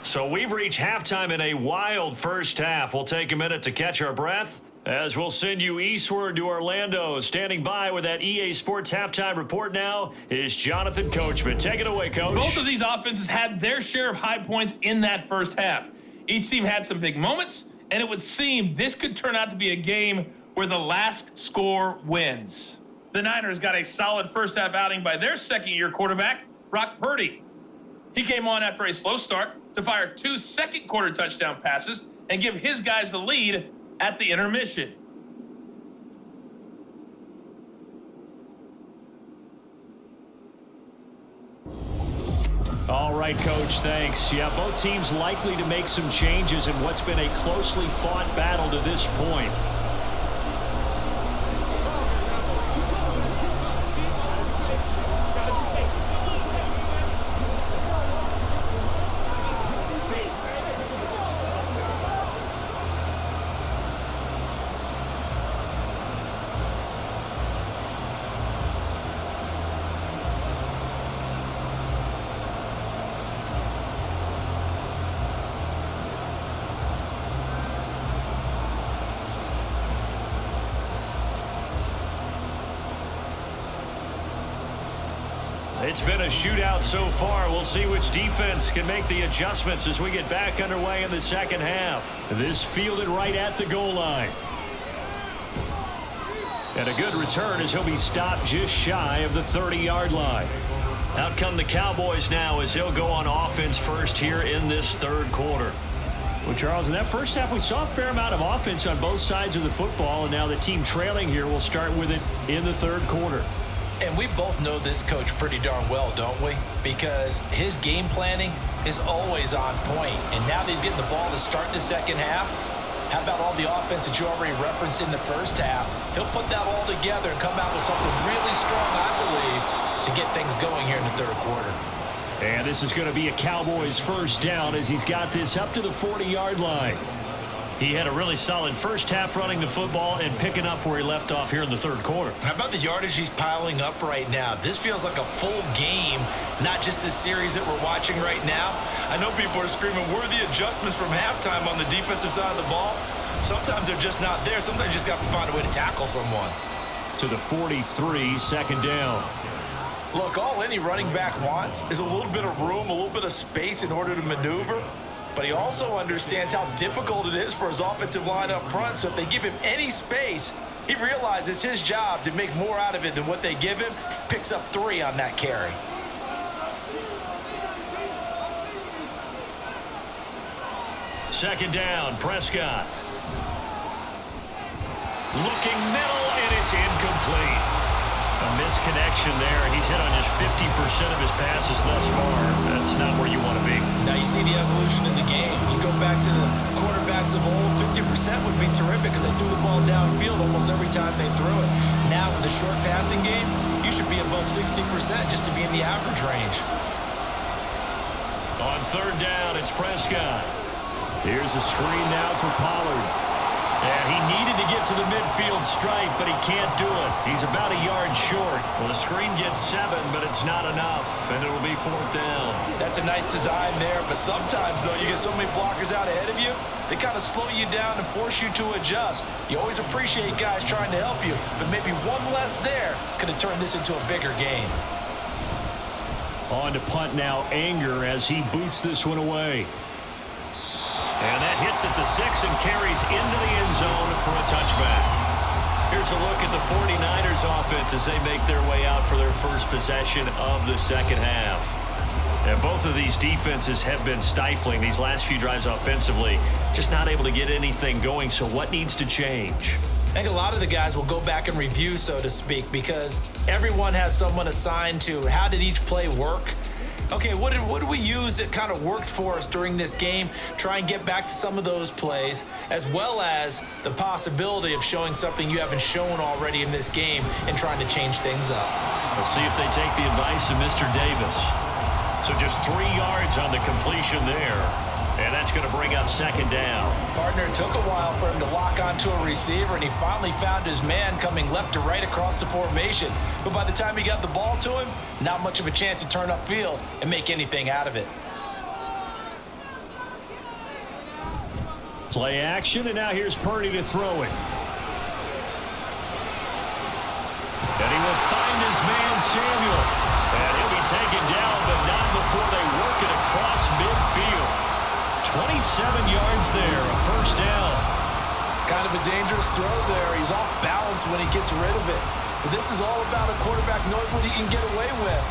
So we've reached halftime in a wild first half. We'll take a minute to catch our breath as we'll send you eastward to Orlando. Standing by with that EA Sports halftime report now is Jonathan Coachman. Take it away, Coach. Both of these offenses had their share of high points in that first half. Each team had some big moments, and it would seem this could turn out to be a game where the last score wins. The Niners got a solid first half outing by their second-year quarterback, Brock Purdy. He came on after a slow start to fire 2 second-quarter touchdown passes and give his guys the lead at the intermission. All right, Coach, thanks. Yeah, both teams likely to make some changes in what's been a closely fought battle to this point. It's been a shootout so far. We'll see which defense can make the adjustments as we get back underway in the second half. This fielded right at the goal line. And a good return as he'll be stopped just shy of the 30-yard line. Out come the Cowboys now as they'll go on offense first here in this third quarter. Well, Charles, in that first half, we saw a fair amount of offense on both sides of the football, and now the team trailing here will start with it in the third quarter. And we both know this coach pretty darn well, don't we? Because his game planning is always on point. And now that he's getting the ball to start the second half, how about all the offense that you already referenced in the first half? He'll put that all together and come out with something really strong, I believe, to get things going here in the third quarter. And this is going to be a Cowboys first down as he's got this up to the 40-yard line. He had a really solid first half running the football and picking up where he left off here in the third quarter. How about the yardage he's piling up right now? This feels like a full game, not just the series that we're watching right now. I know people are screaming, where are the adjustments from halftime on the defensive side of the ball? Sometimes they're just not there. Sometimes you just have to find a way to tackle someone. To the 43, second down. Look, all any running back wants is a little bit of room, a little bit of space in order to maneuver. But he also understands how difficult it is for his offensive line up front. So if they give him any space, He realizes it's his job to make more out of it than what they give him. Picks up 3 on that carry. Second down, Prescott. Looking middle, and it's incomplete. A misconnection there, and he's hit on just 50% of his passes thus far. That's not where you want to be. Now you see the evolution of the game. You go back to the quarterbacks of old, 50% would be terrific because they threw the ball downfield almost every time they threw it. Now with the short passing game, you should be above 60% just to be in the average range. On third down, it's Prescott. Here's a screen now for Pollard. And he needed to get to the midfield stripe, but he can't do it. He's about a yard short. Well, the screen gets 7, but it's not enough, and it'll be 4th down. That's a nice design there, but sometimes, though, you get so many blockers out ahead of you, they kind of slow you down and force you to adjust. You always appreciate guys trying to help you, but maybe one less there could have turned this into a bigger game. On to punt now, Anger, as he boots this one away. And that hits at the 6 and carries into the end zone for a touchback. Here's a look at the 49ers offense as they make their way out for their first possession of the second half. And both of these defenses have been stifling these last few drives offensively, just not able to get anything going. So what needs to change? I think a lot of the guys will go back and review, so to speak, because everyone has someone assigned to how did each play work. Okay, what did we use that kind of worked for us during this game? Try and get back to some of those plays, as well as the possibility of showing something you haven't shown already in this game and trying to change things up. Let's see if they take the advice of Mr. Davis. So just 3 yards on the completion there. And that's going to bring up second down. Partner, it took a while for him to lock onto a receiver, and he finally found his man coming left to right across the formation. But by the time he got the ball to him, not much of a chance to turn upfield and make anything out of it. Play action, and now here's Purdy to throw it. And he will find his man, Samuel. And he'll be taken down, but not before they work it across midfield. 27 yards there, a first down. Kind of a dangerous throw there. He's off balance when he gets rid of it. But this is all about a quarterback knowing what he can get away with.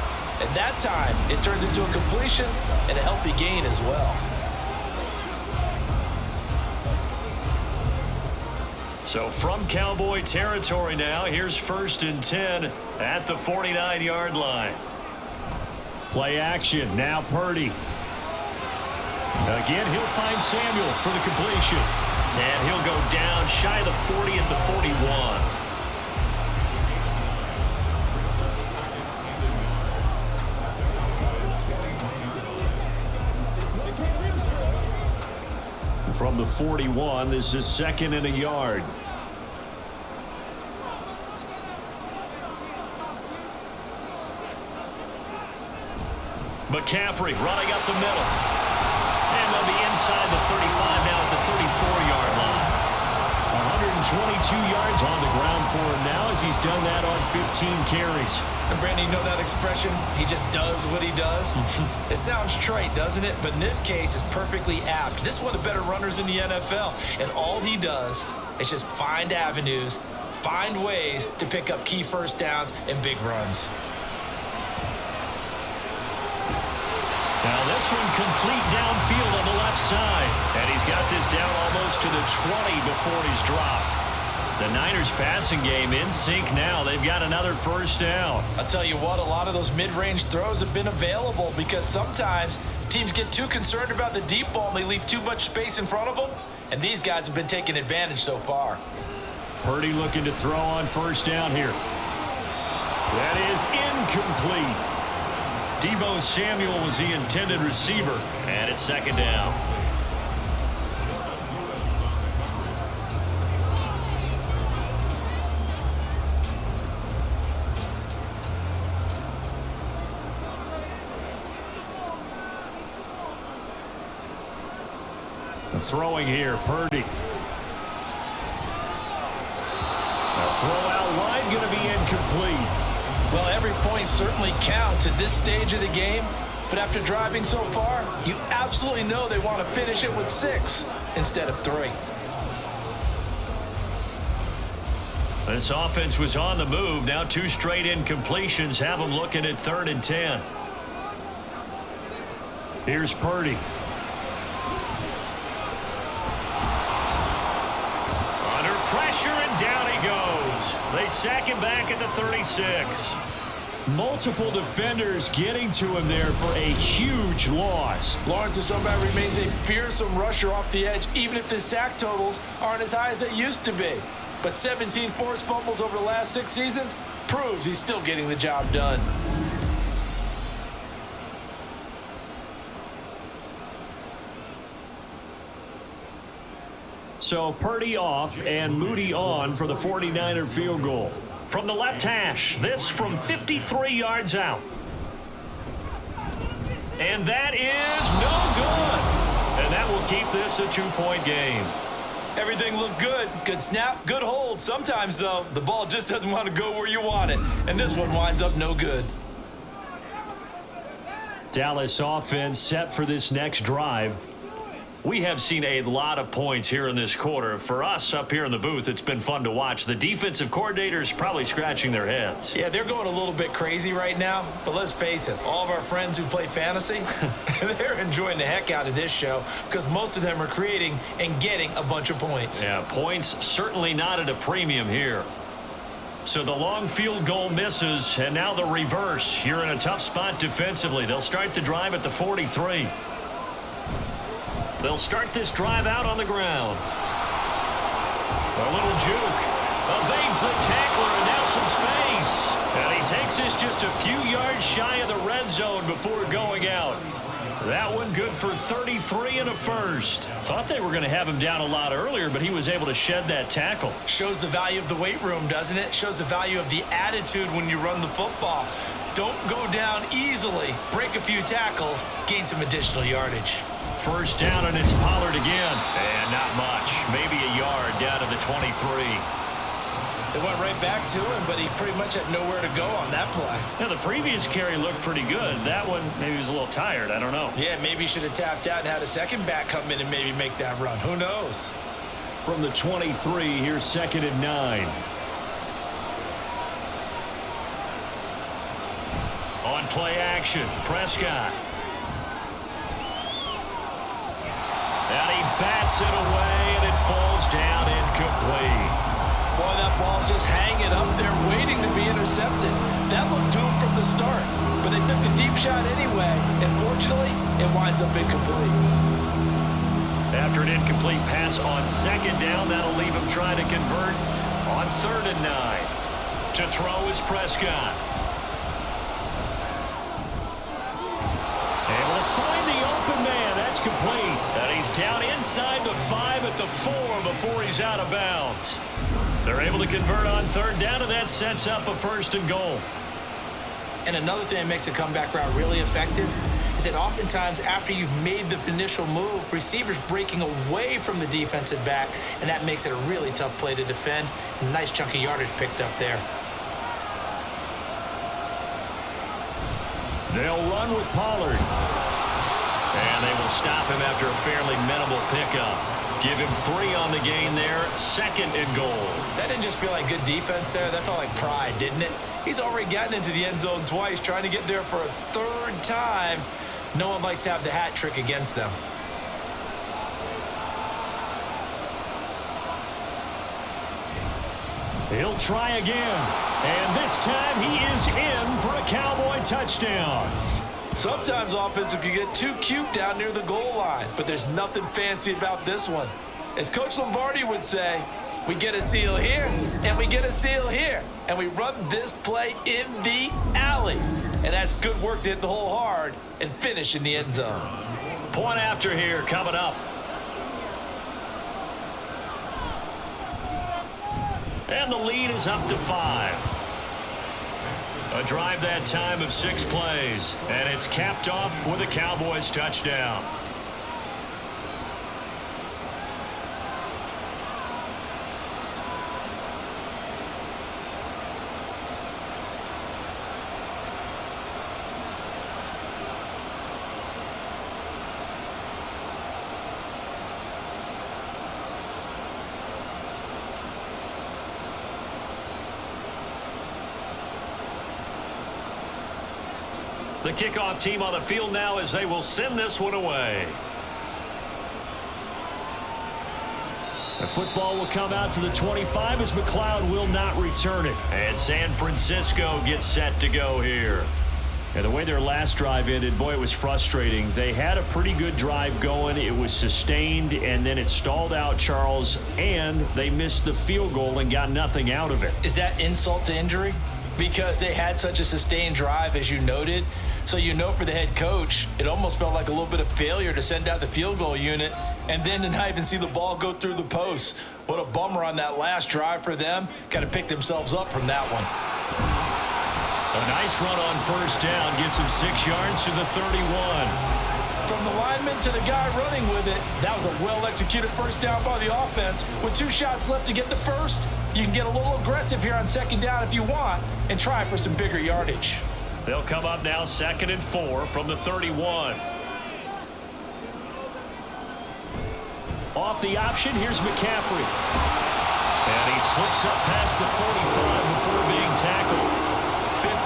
At that time, it turns into a completion and a healthy gain as well. So from Cowboy territory now, here's 1st and 10 at the 49-yard line. Play action, now Purdy. Again, he'll find Samuel for the completion. And he'll go down shy of the 40 at the 41. From the 41, this is 2nd and a yard. McCaffrey running up the middle. And they'll be inside the 35 now at the 34-yard line. 122 yards on the ground for him now as he's done that on 15 carries. And Brandon, you know that expression? He just does what he does? It sounds trite, doesn't it? But in this case, it's perfectly apt. This is one of the better runners in the NFL. And all he does is just find avenues, find ways to pick up key first downs and big runs. Now this one complete downfield on the left side. And he's got this down almost to the 20 before he's dropped. The Niners passing game in sync now. They've got another first down. I'll tell you what, a lot of those mid-range throws have been available because sometimes teams get too concerned about the deep ball and they leave too much space in front of them. And these guys have been taking advantage so far. Purdy looking to throw on first down here. That is incomplete. Deebo Samuel was the intended receiver. And it's second down. Throwing here, Purdy. A throw out wide, going to be incomplete. Well, every point certainly counts at this stage of the game, but after driving so far, you absolutely know they want to finish it with 6 instead of 3. This offense was on the move. Now 2 straight incompletions have them looking at 3rd and 10. Here's Purdy. Under pressure, and down he goes. They sack him back at the 36. Multiple defenders getting to him there for a huge loss. Lawrence Somebody remains a fearsome rusher off the edge, even if the sack totals aren't as high as they used to be. But 17 forced fumbles over the last 6 seasons proves he's still getting the job done. So Purdy off and Moody on for the 49er field goal. From the left hash, this from 53 yards out. And that is no good. And that will keep this a 2-point game. Everything looked good. Good snap, good hold. Sometimes, though, the ball just doesn't want to go where you want it. And this one winds up no good. Dallas offense set for this next drive. We have seen a lot of points here in this quarter. For us up here in the booth, it's been fun to watch. The defensive coordinators probably scratching their heads. Yeah, they're going a little bit crazy right now. But let's face it, all of our friends who play fantasy, they're enjoying the heck out of this show because most of them are creating and getting a bunch of points. Yeah, points certainly not at a premium here. So the long field goal misses, and now the reverse. You're in a tough spot defensively. They'll start the drive at the 43. They'll start this drive out on the ground. A little juke. Evades the tackler, and now some space. And he takes this just a few yards shy of the red zone before going out. That one good for 33 and a first. Thought they were going to have him down a lot earlier, but he was able to shed that tackle. Shows the value of the weight room, doesn't it? Shows the value of the attitude when you run the football. Don't go down easily. Break a few tackles. Gain some additional yardage. First down, and it's Pollard again. And not much. Maybe a yard down to the 23. They went right back to him, but he pretty much had nowhere to go on that play. Now, the previous carry looked pretty good. That one, maybe he was a little tired. I don't know. Yeah, maybe he should have tapped out and had a second back come in and maybe make that run. Who knows? From the 23, here's 2nd and 9. On play action, Prescott. And he bats it away, and it falls down incomplete. Boy, that ball's just hanging up there waiting to be intercepted. That looked to him from the start, but they took the deep shot anyway, and fortunately, it winds up incomplete. After an incomplete pass on 2nd down, that'll leave him trying to convert on 3rd and 9. To throw is Prescott. Able to find the open man. That's complete. And he's down inside the 5 at the 4 before he's out of bounds. They're able to convert on 3rd down, and that sets up a 1st and goal. And another thing that makes a comeback route really effective is that oftentimes after you've made the initial move, receivers breaking away from the defensive back, and that makes it a really tough play to defend. A nice chunk of yardage picked up there. They'll run with Pollard. And they will stop him after a fairly minimal pickup. Give him 3 on the gain there. 2nd and goal. That didn't just feel like good defense there. That felt like pride, didn't it? He's already gotten into the end zone twice, trying to get there for a 3rd time. No one likes to have the hat trick against them. He'll try again. And this time he is in for a Cowboy touchdown. Sometimes offenses can get too cute down near the goal line, but there's nothing fancy about this one. As Coach Lombardi would say, we get a seal here, and we get a seal here, and we run this play in the alley. And that's good work to hit the hole hard and finish in the end zone. Point after here coming up. And the lead is up to 5. A drive that time of 6 plays, and it's capped off with a Cowboys touchdown. The kickoff team on the field now as they will send this one away. The football will come out to the 25 as McLeod will not return it. And San Francisco gets set to go here. And the way their last drive ended, boy, it was frustrating. They had a pretty good drive going. It was sustained, and then it stalled out, Charles, and they missed the field goal and got nothing out of it. Is that insult to injury? Because they had such a sustained drive, as you noted. So you know for the head coach, it almost felt like a little bit of failure to send out the field goal unit and then to not even see the ball go through the post. What a bummer on that last drive for them. Got to pick themselves up from that one. A nice run on first down gets him 6 yards to the 31. From the lineman to the guy running with it, that was a well-executed first down by the offense. With 2 shots left to get the first, you can get a little aggressive here on second down if you want and try for some bigger yardage. They'll come up now 2nd and 4 from the 31. Off the option, here's McCaffrey. And he slips up past the 45 before being tackled.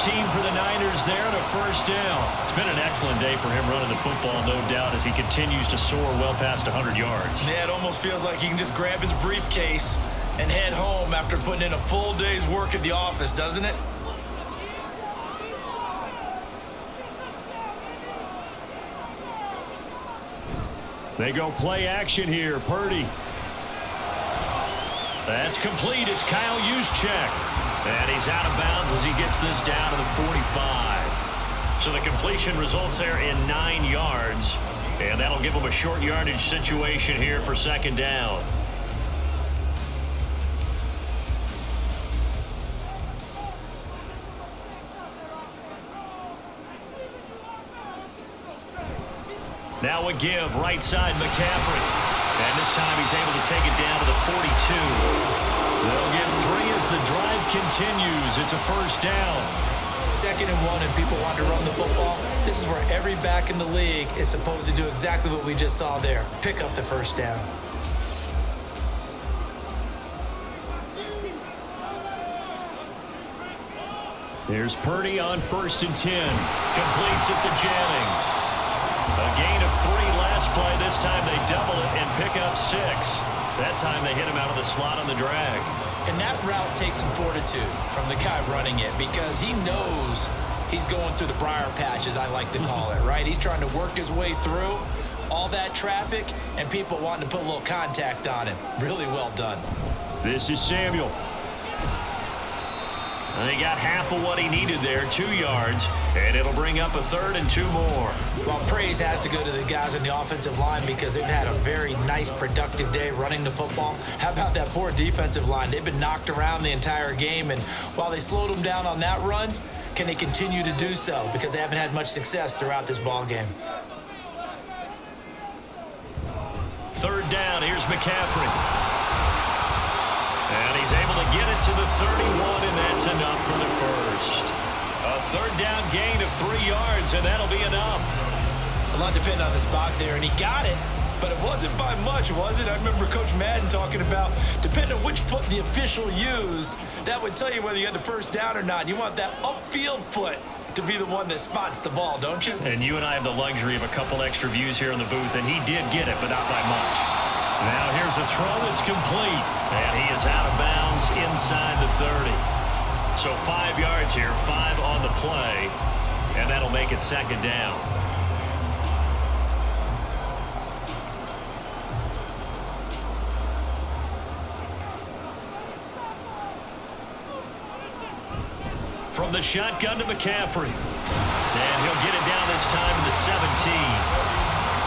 15 for the Niners there and a first down. It's been an excellent day for him running the football, no doubt, as he continues to soar well past 100 yards. Yeah, it almost feels like he can just grab his briefcase and head home after putting in a full day's work at the office, doesn't it? They go play action here. Purdy. That's complete. It's Kyle Juszczyk. And he's out of bounds as he gets this down to the 45. So the completion results there in 9 yards. And that'll give him a short yardage situation here for second down. Now a give, right side McCaffrey. And this time he's able to take it down to the 42. They'll get 3 as the drive continues. It's a first down. 2nd and 1 and people want to run the football. This is where every back in the league is supposed to do exactly what we just saw there. Pick up the first down. Here's Purdy on 1st and 10. Completes it to Jennings. A gain of 3 last play. This time they double it and pick up 6. That time they hit him out of the slot on the drag. And that route takes some fortitude from the guy running it because he knows he's going through the briar patch, as I like to call it, right? He's trying to work his way through all that traffic and people wanting to put a little contact on him. Really well done. This is Samuel. And he got half of what he needed there, 2 yards, and it'll bring up a 3rd and 2 more. Well, praise has to go to the guys on the offensive line because they've had a very nice, productive day running the football. How about that poor defensive line? They've been knocked around the entire game, and while they slowed them down on that run, can they continue to do so? Because they haven't had much success throughout this ball game. 3rd down, here's McCaffrey. And he's able to get it to the 31, and that's enough for the first. A 3rd down gain of 3 yards, and that'll be enough. A lot depended on the spot there, and he got it, but it wasn't by much, was it? I remember Coach Madden talking about, depending on which foot the official used, that would tell you whether you had the first down or not. You want that upfield foot to be the one that spots the ball, don't you? And you and I have the luxury of a couple extra views here in the booth, and he did get it, but not by much. Now here's a throw that's complete, and he is out of bounds inside the 30. So 5 yards here, 5 on the play, and that'll make it second down. From the shotgun to McCaffrey. And he'll get it down this time to the 17.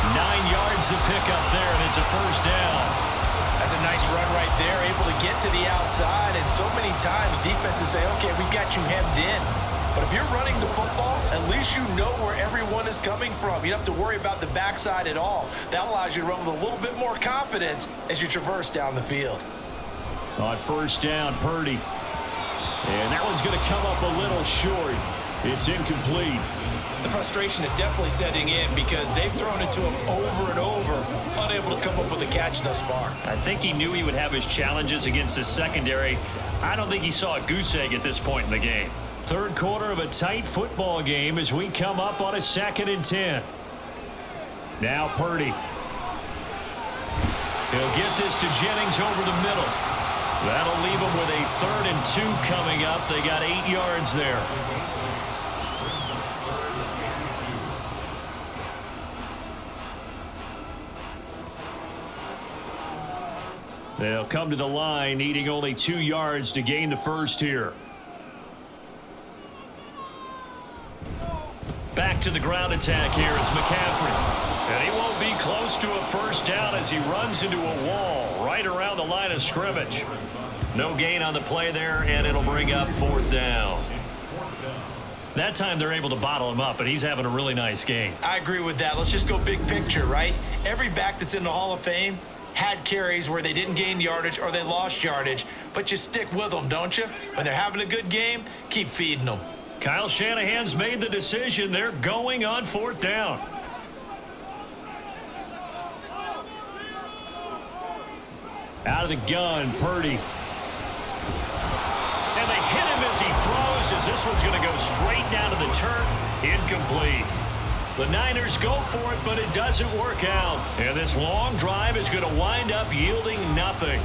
9 yards to pick up there, and it's a first down. That's a nice run right there, able to get to the outside, and so many times defenses say, okay, we got you hemmed in. But if you're running the football, at least you know where everyone is coming from. You don't have to worry about the backside at all. That allows you to run with a little bit more confidence as you traverse down the field. On first down, Purdy. And that one's going to come up a little short. It's incomplete. The frustration is definitely setting in because they've thrown it to him over and over, unable to come up with a catch thus far. I think he knew he would have his challenges against his secondary. I don't think he saw a goose egg at this point in the game. Third quarter of a tight football game as we come up on a 2nd and 10. Now Purdy. He'll get this to Jennings over the middle. That'll leave them with a 3rd and 2 coming up. They got 8 yards there. They'll come to the line needing only 2 yards to gain the first here. Back to the ground attack here. It's McCaffrey. And he won't be close to a first down as he runs into a wall right around the line of scrimmage. No gain on the play there, and it'll bring up 4th down. That time they're able to bottle him up, and he's having a really nice game. I agree with that. Let's just go big picture, right? Every back that's in the Hall of Fame had carries where they didn't gain yardage or they lost yardage, but you stick with them, don't you? When they're having a good game, keep feeding them. Kyle Shanahan's made the decision. They're going on 4th down. Out of the gun, Purdy. And they hit him as he throws, as this one's going to go straight down to the turf. Incomplete. The Niners go for it, but it doesn't work out. And this long drive is going to wind up yielding nothing.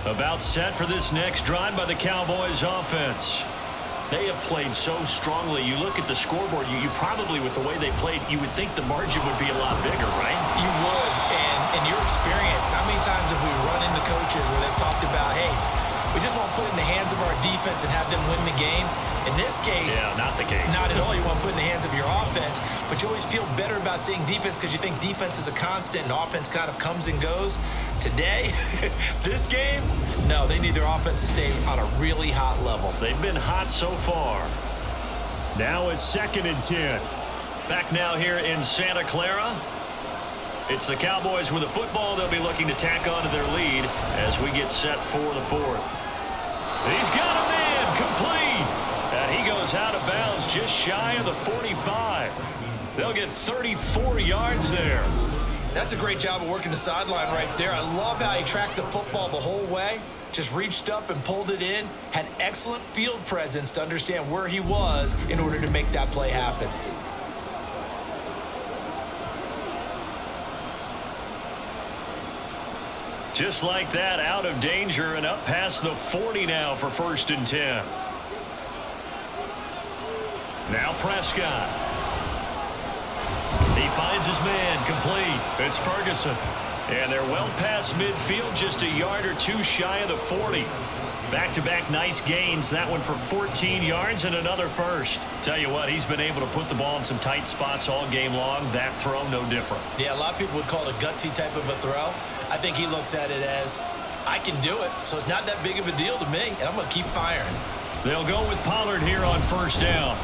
About set for this next drive by the Cowboys offense. They have played so strongly. You look at the scoreboard, you probably, with the way they played, you would think the margin would be a lot bigger, right? You would. And in your experience, how many times have we run into coaches where they've talked about, hey, we just want to put it in the hands of our defense and have them win the game? In this case, yeah, not the case. Not at all. You want to put it in the hands of your offense, but you always feel better about seeing defense because you think defense is a constant and offense kind of comes and goes. Today, this game, no, they need their offense to stay on a really hot level. They've been hot so far. Now it's 2nd and 10. Back now here in Santa Clara. It's the Cowboys with the football. They'll be looking to tack on to their lead as we get set for the 4th. He's got a man complete. And he goes out of bounds just shy of the 45. They'll get 34 yards there. That's a great job of working the sideline right there. I love how he tracked the football the whole way. Just reached up and pulled it in. Had excellent field presence to understand where he was in order to make that play happen. Just like that, out of danger and up past the 40 now for 1st and 10. Now Prescott. He finds his man complete. It's Ferguson. And they're well past midfield, just a yard or two shy of the 40. Back-to-back nice gains. That one for 14 yards and another first. Tell you what, he's been able to put the ball in some tight spots all game long. That throw, no different. Yeah, a lot of people would call it a gutsy type of a throw. I think he looks at it as, I can do it, so it's not that big of a deal to me, and I'm going to keep firing. They'll go with Pollard here on 1st down.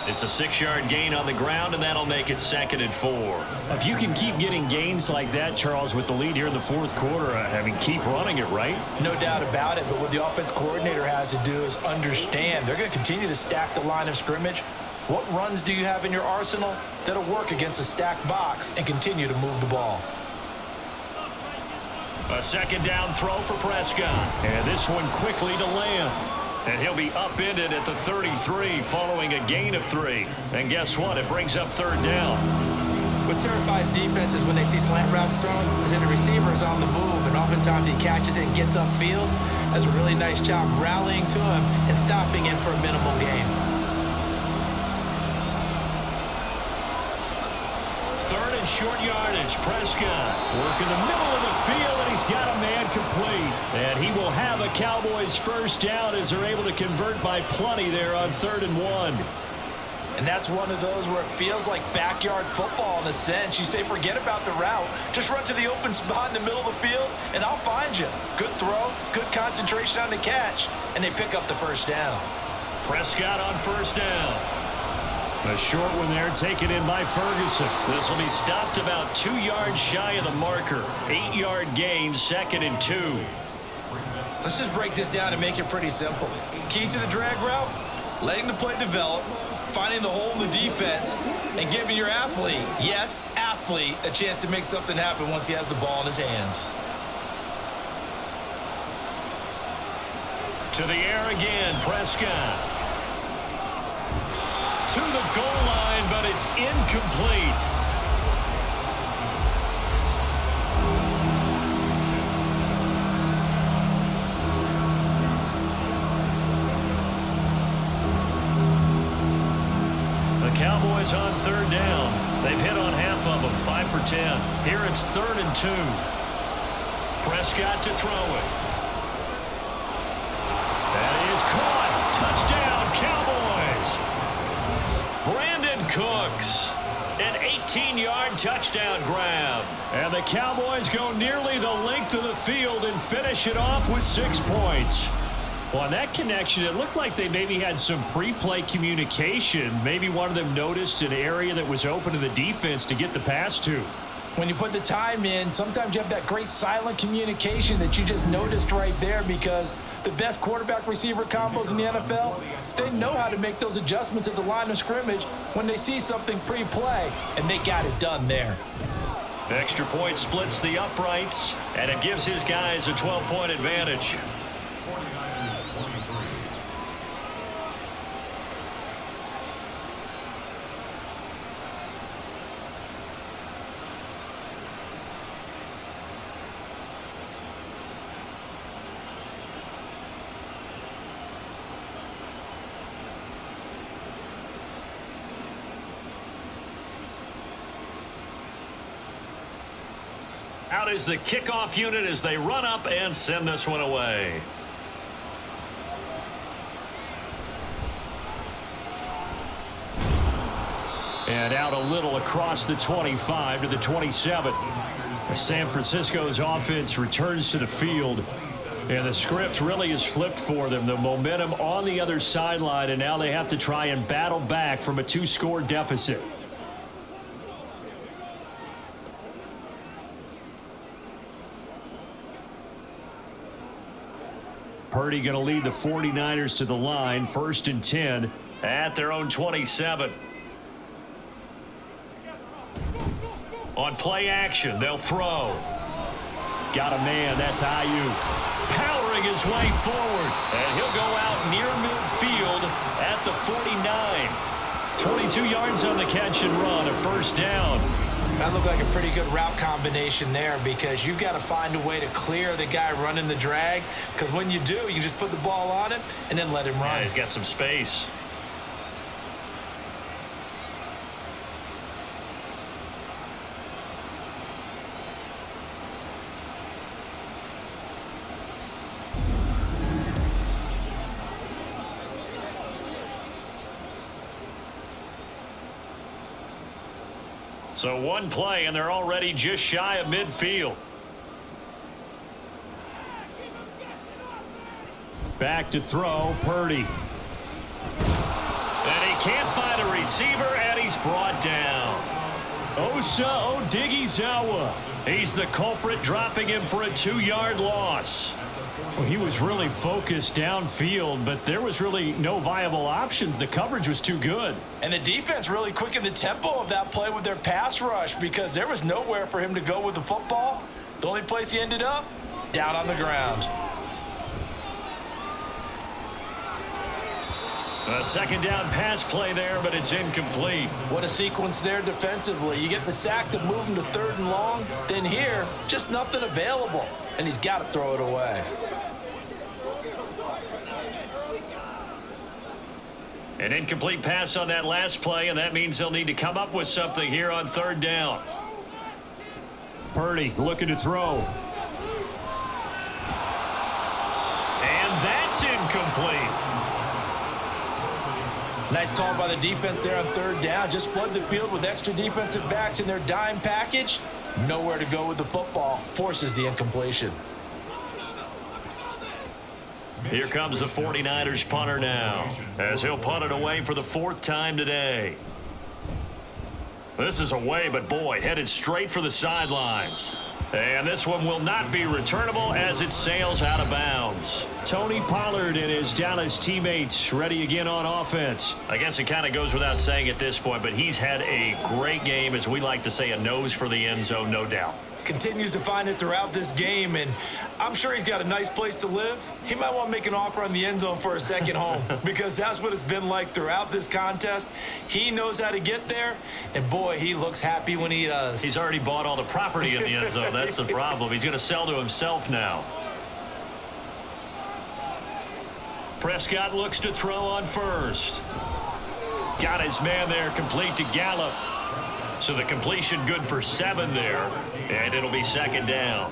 It's a 6-yard gain on the ground, and that'll make it 2nd and 4. If you can keep getting gains like that, Charles, with the lead here in the 4th quarter, keep running it, right? No doubt about it, but what the offense coordinator has to do is understand they're going to continue to stack the line of scrimmage. What runs do you have in your arsenal that'll work against a stacked box and continue to move the ball? A 2nd down throw for Prescott. And this one quickly to Lamb. And he'll be upended at the 33 following a gain of 3. And guess what? It brings up 3rd down. What terrifies defenses when they see slant routes thrown is that the receiver is on the move, and oftentimes he catches it and gets upfield. Does a really nice job rallying to him and stopping him for a minimal gain. 3rd and short yardage. Prescott working the middle of the field, and he's got a man complete. And he will have a Cowboys 1st down as they're able to convert by plenty there on 3rd and 1. And that's one of those where it feels like backyard football in a sense. You say, forget about the route. Just run to the open spot in the middle of the field, and I'll find you. Good throw, good concentration on the catch, and they pick up the 1st down. Prescott on 1st down. A short one there, taken in by Ferguson. This will be stopped about 2 yards shy of the marker. 8-yard gain, 2nd and 2. Let's just break this down and make it pretty simple. Key to the drag route, letting the play develop, finding the hole in the defense, and giving your athlete, yes, athlete, athlete a chance to make something happen once he has the ball in his hands. To the air again, Prescott. To the goal line, but it's incomplete. The Cowboys on third down. They've hit on half of them, 5 for 10. Here it's 3rd and 2. Prescott to throw it. That is caught. Touchdown, Cowboys. Brandon Cooks. An 18-yard touchdown grab. And the Cowboys go nearly the length of the field and finish it off with 6 points. Well, on that connection, it looked like they maybe had some pre-play communication. Maybe one of them noticed an area that was open to the defense to get the pass to. When you put the time in, sometimes you have that great silent communication that you just noticed right there, because the best quarterback-receiver combos in the NFL, they know how to make those adjustments at the line of scrimmage when they see something pre-play, and they got it done there. Extra point splits the uprights, and it gives his guys a 12-point advantage. Out is the kickoff unit as they run up and send this one away. And out a little across the 25 to the 27. San Francisco's offense returns to the field. And the script really is flipped for them. The momentum on the other sideline, and now they have to try and battle back from a 2-score deficit. Purdy going to lead the 49ers to the line, 1st and 10 at their own 27. On play action, they'll throw. Got a man, that's Ayuk. Powering his way forward, and he'll go out near midfield at the 49. 22 yards on the catch and run, a 1st down. That looked like a pretty good route combination there, because you've got to find a way to clear the guy running the drag, because when you do, you can just put the ball on him and then let him run. Yeah, he's got some space. So one play, and they're already just shy of midfield. Back to throw, Purdy. And he can't find a receiver, and he's brought down. Osa Odighizuwa. He's the culprit, dropping him for a 2-yard loss. Well, he was really focused downfield, but there was really no viable options. The coverage was too good. And the defense really quickened the tempo of that play with their pass rush, because there was nowhere for him to go with the football. The only place he ended up, down on the ground. A 2nd down pass play there, but it's incomplete. What a sequence there defensively. You get the sack to move him to 3rd and long. Then here, just nothing available. And he's got to throw it away. An incomplete pass on that last play, and that means they'll need to come up with something here on 3rd down. Purdy looking to throw. And that's incomplete. Nice call by the defense there on 3rd down. Just flood the field with extra defensive backs in their dime package. Nowhere to go with the football. Forces the incompletion. Here comes the 49ers punter now, as he'll punt it away for the 4th time today. This is away, but boy, headed straight for the sidelines. And this one will not be returnable as it sails out of bounds. Tony Pollard and his Dallas teammates ready again on offense. I guess it kind of goes without saying at this point, but he's had a great game, as we like to say, a nose for the end zone, no doubt. Continues to find it throughout this game, and I'm sure he's got a nice place to live. He might want to make an offer on the end zone for a second home because that's what it's been like throughout this contest. He knows how to get there, and boy, he looks happy when he does. He's already bought all the property in the end zone. That's the problem. He's going to sell to himself now. Prescott looks to throw on first. Got his man there, complete to Gallup. So the completion good for 7 there, and it'll be second down.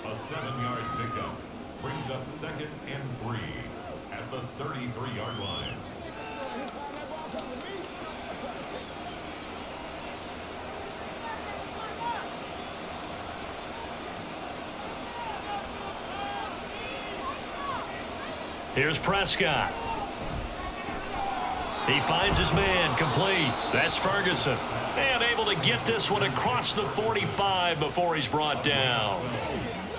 A 7-yard pickup brings up 2nd and 3 at the 33-yard line. Here's Prescott. He finds his man, complete. That's Ferguson. And able to get this one across the 45 before he's brought down.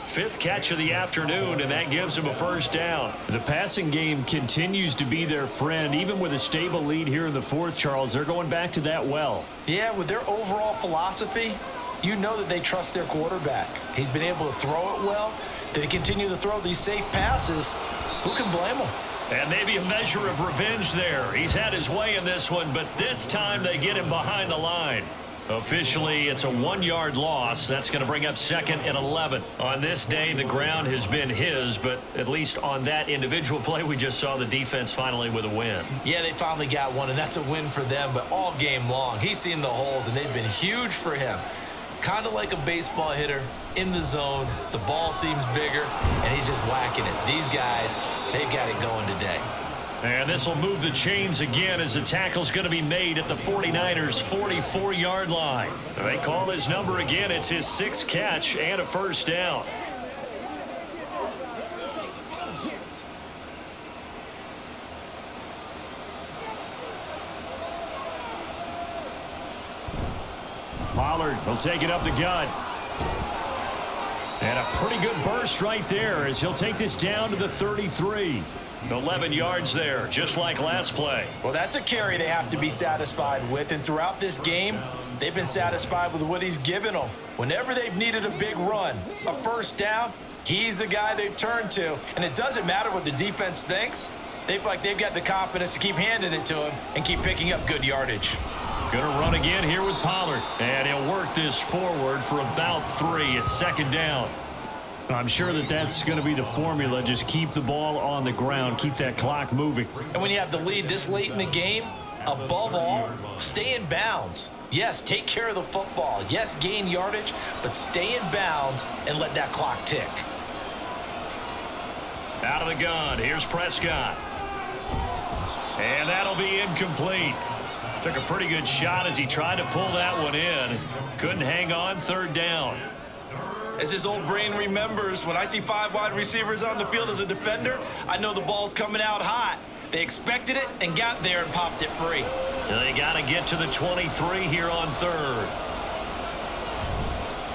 5th catch of the afternoon, and that gives him a first down. The passing game continues to be their friend. Even with a stable lead here in the 4th, Charles, they're going back to that well. Yeah, with their overall philosophy, you know that they trust their quarterback. He's been able to throw it well. They continue to throw these safe passes. Who can blame them? And maybe a measure of revenge there. He's had his way in this one, but this time they get him behind the line. Officially, it's a 1-yard loss. That's going to bring up 2nd and 11. On this day, the ground has been his, but at least on that individual play, we just saw the defense finally with a win. Yeah, they finally got one, and that's a win for them, but all game long, he's seen the holes, and they've been huge for him. Kind of like a baseball hitter in the zone. The ball seems bigger, and he's just whacking it. These guys, they've got it going today. And this will move the chains again as the tackle's going to be made at the 49ers' 44-yard line. They call his number again. It's his 6th catch and a first down. Pollard will take it up the gut. And a pretty good burst right there as he'll take this down to the 33. 11 yards there, just like last play. Well, that's a carry they have to be satisfied with, and throughout this game, they've been satisfied with what he's given them. Whenever they've needed a big run, a first down, he's the guy they've turned to, and it doesn't matter what the defense thinks. They've got the confidence to keep handing it to him and keep picking up good yardage. Going to run again here with Pollard, and he'll work this forward for about 3 at second down. I'm sure that's going to be the formula. Just keep the ball on the ground. Keep that clock moving. And when you have the lead this late in the game, above all, stay in bounds. Yes, take care of the football. Yes, gain yardage, but stay in bounds and let that clock tick. Out of the gun, here's Prescott. And that'll be incomplete. Took a pretty good shot as he tried to pull that one in. Couldn't hang on, 3rd down. As his old brain remembers, when I see 5 wide receivers on the field as a defender, I know the ball's coming out hot. They expected it and got there and popped it free. They got to get to the 23 here on 3rd.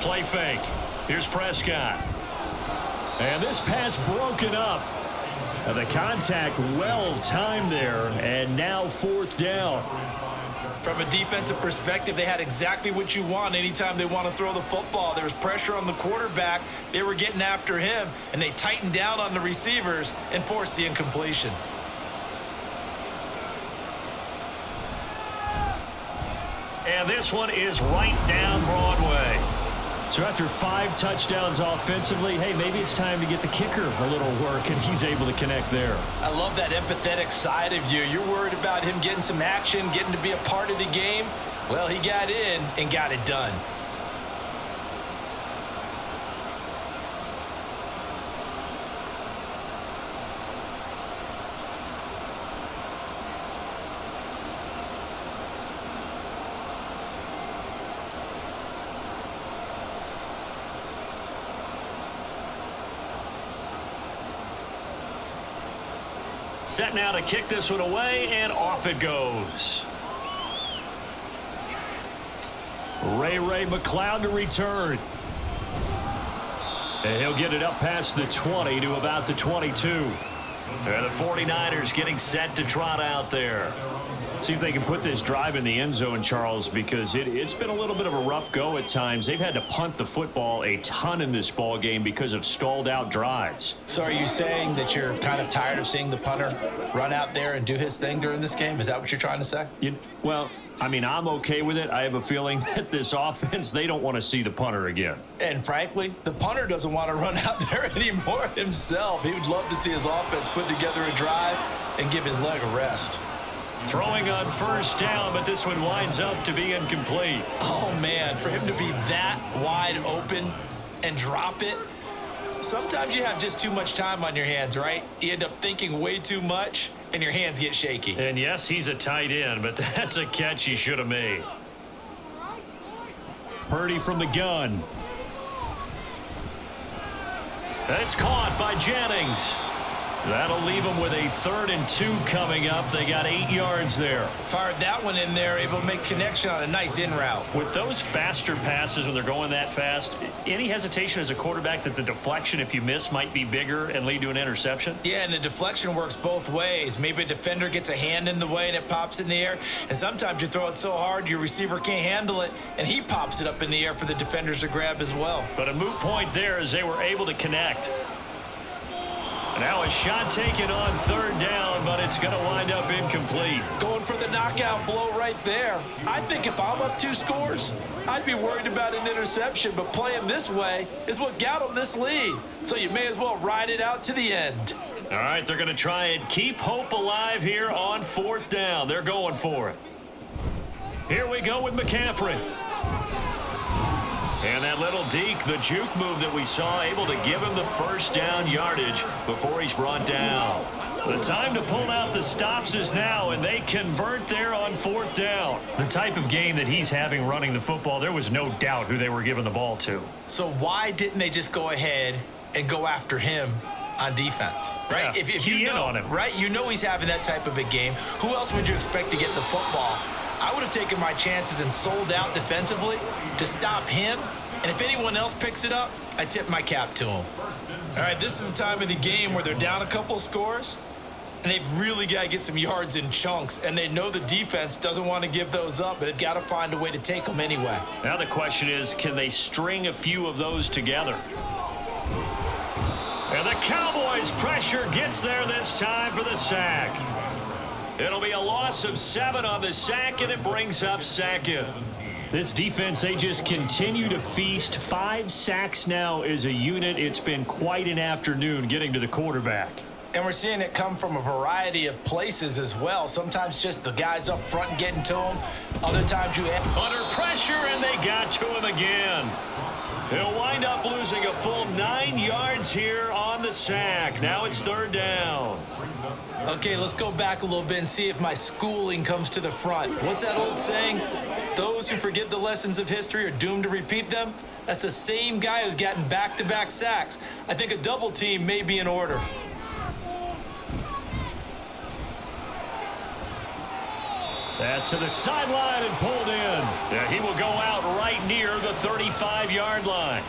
Play fake. Here's Prescott. And this pass broken up. The contact well timed there, and now 4th down. From a defensive perspective, they had exactly what you want anytime they want to throw the football. There was pressure on the quarterback. They were getting after him, and they tightened down on the receivers and forced the incompletion. And this one is right down Broadway. So after 5 touchdowns offensively, hey, maybe it's time to get the kicker a little work, and he's able to connect there. I love that empathetic side of you. You're worried about him getting some action, getting to be a part of the game. Well, he got in and got it done. Set now to kick this one away, and off it goes. Ray McCloud to return. And he'll get it up past the 20 to about the 22. And the 49ers getting set to trot out there. See if they can put this drive in the end zone, Charles, because it's been a little bit of a rough go at times. They've had to punt the football a ton in this ball game because of stalled out drives. So are you saying that you're kind of tired of seeing the punter run out there and do his thing during this game? Is that what you're trying to say? Well, I mean, I'm okay with it. I have a feeling that this offense, they don't want to see the punter again. And frankly, the punter doesn't want to run out there anymore himself. He would love to see his offense put together a drive and give his leg a rest. Throwing on first down, but this one winds up to be incomplete. Oh, man, for him to be that wide open and drop it, sometimes you have just too much time on your hands, right? You end up thinking way too much, and your hands get shaky. And yes, he's a tight end, but that's a catch he should have made. Purdy from the gun. It's caught by Jennings. That'll leave them with a 3rd and 2 coming up. They got 8 yards there. Fired that one in there, able to make connection on a nice in route. With those faster passes when they're going that fast, any hesitation as a quarterback that the deflection, if you miss, might be bigger and lead to an interception? Yeah, and the deflection works both ways. Maybe a defender gets a hand in the way and it pops in the air. And sometimes you throw it so hard your receiver can't handle it, and he pops it up in the air for the defenders to grab as well. But a moot point there as they were able to connect. Now a shot taken on 3rd down, but it's going to wind up incomplete. Going for the knockout blow right there. I think if I'm up 2 scores, I'd be worried about an interception, but playing this way is what got them this lead. So you may as well ride it out to the end. All right, they're going to try and keep hope alive here on 4th down. They're going for it. Here we go with McCaffrey. And that little deke, the juke move that we saw, able to give him the first down yardage before he's brought down. The time to pull out the stops is now, and they convert there on 4th down. The type of game that he's having running the football, there was no doubt who they were giving the ball to. So why didn't they just go ahead and go after him on defense, right? Yeah, if you know, on him. right, you know he's having that type of a game. Who else would you expect to get the football? I would have taken my chances and sold out defensively to stop him. And if anyone else picks it up, I tip my cap to him. All right, this is the time of the game where they're down a couple scores, and they've really got to get some yards in chunks. And they know the defense doesn't want to give those up, but they've got to find a way to take them anyway. Now the question is, can they string a few of those together? And the Cowboys pressure gets there this time for the sack. It'll be a loss of 7 on the sack, and it brings up 2nd. This defense, they just continue to feast. 5 sacks now as a unit. It's been quite an afternoon getting to the quarterback. And we're seeing it come from a variety of places as well. Sometimes just the guys up front getting to him. Other times you have... Under pressure, and they got to him again. He'll wind up losing a full 9 yards here on the sack. Now it's 3rd down. Okay, let's go back a little bit and see if my schooling comes to the front. What's that old saying? Those who forget the lessons of history are doomed to repeat them. That's the same guy who's gotten back-to-back sacks. I think a double team may be in order. Pass to the sideline and pulled in. Yeah, he will go out right near the 35-yard line.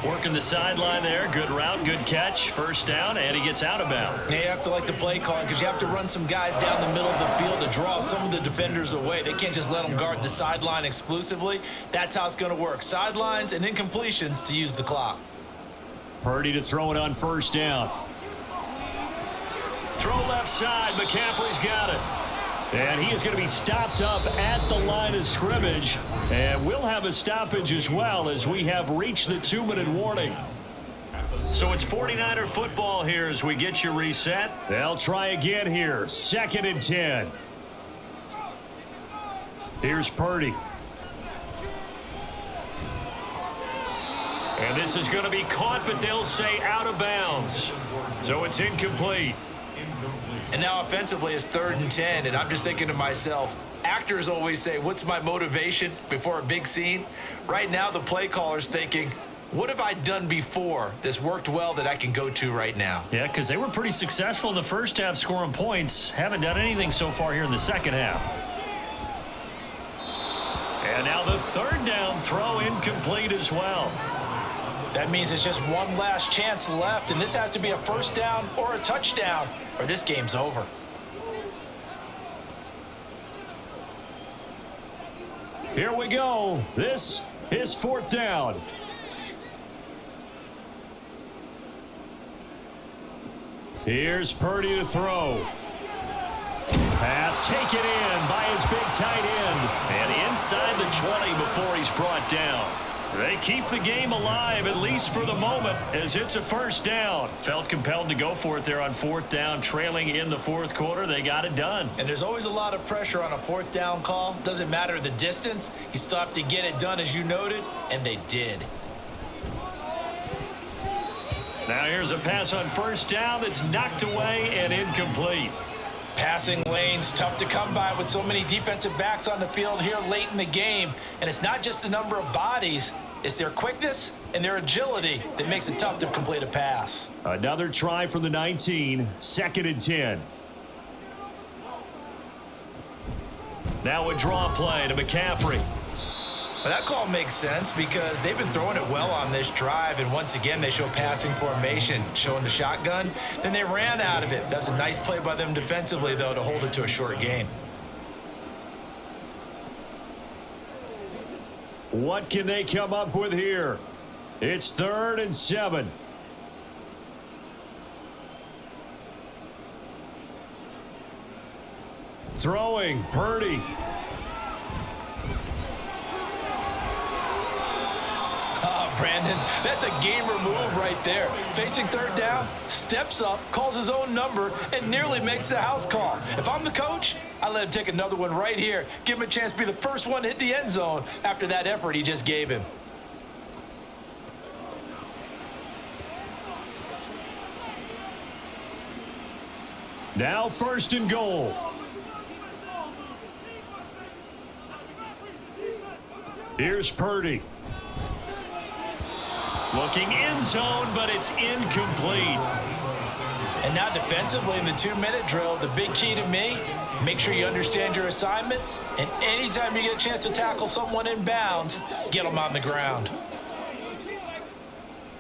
Working the sideline there. Good route, good catch. First down, and he gets out of bounds. You have to like the play calling because you have to run some guys down the middle of the field to draw some of the defenders away. They can't just let them guard the sideline exclusively. That's how it's going to work. Sidelines and incompletions to use the clock. Purdy to throw it on first down. Throw left side. McCaffrey's got it. And he is going to be stopped up at the line of scrimmage. And we'll have a stoppage as well as we have reached the 2-minute warning. So it's 49er football here as we get you reset. They'll try again here. 2nd and 10. Here's Purdy. And this is going to be caught, but they'll say out of bounds. So it's incomplete. And now offensively it's 3rd and 10, and I'm just thinking to myself, actors always say, what's my motivation before a big scene? Right now the play caller's thinking, what have I done before that's worked well that I can go to right now? Yeah, because they were pretty successful in the first half scoring points. Haven't done anything so far here in the second half. And now the 3rd down throw incomplete as well. That means it's just one last chance left, and this has to be a first down or a touchdown, or this game's over. Here we go. This is 4th down. Here's Purdy to throw. Pass taken in by his big tight end. And inside the 20 before he's brought down. They keep the game alive, at least for the moment, as it's a first down. Felt compelled to go for it there on 4th down, trailing in the 4th quarter. They got it done. And there's always a lot of pressure on a 4th down call. Doesn't matter the distance. You still have to get it done, as you noted, and they did. Now here's a pass on 1st down that's knocked away and incomplete. Passing lanes, tough to come by with so many defensive backs on the field here late in the game. And it's not just the number of bodies, it's their quickness and their agility that makes it tough to complete a pass. Another try from the 19, 2nd and 10. Now a draw play to McCaffrey. Well, that call makes sense because they've been throwing it well on this drive, and once again they show passing formation, showing the shotgun. Then they ran out of it. That's a nice play by them defensively, though, to hold it to a short gain. What can they come up with here? It's 3rd and 7. Throwing, Purdy. Brandon, that's a gamer move right there. Facing 3rd down, steps up, calls his own number, and nearly makes the house call. If I'm the coach, I let him take another one right here. Give him a chance to be the first one to hit the end zone after that effort he just gave him. Now 1st and goal. Here's Purdy. Looking end zone, but it's incomplete. And now defensively in the 2-minute drill, the big key to me, make sure you understand your assignments, and anytime you get a chance to tackle someone in bounds, get them on the ground.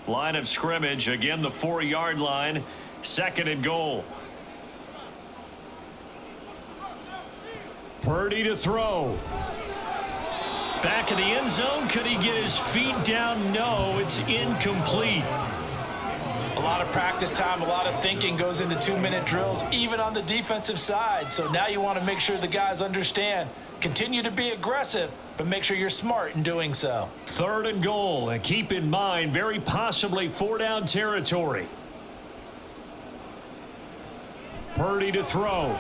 Line of scrimmage, again the 4-yard line, 2nd and goal. Purdy to throw. Back in the end zone, could he get his feet down? No, it's incomplete. A lot of practice time, a lot of thinking goes into 2-minute drills, even on the defensive side. So now you want to make sure the guys understand. Continue to be aggressive, but make sure you're smart in doing so. 3rd and goal, and keep in mind, very possibly 4-down territory. Purdy to throw.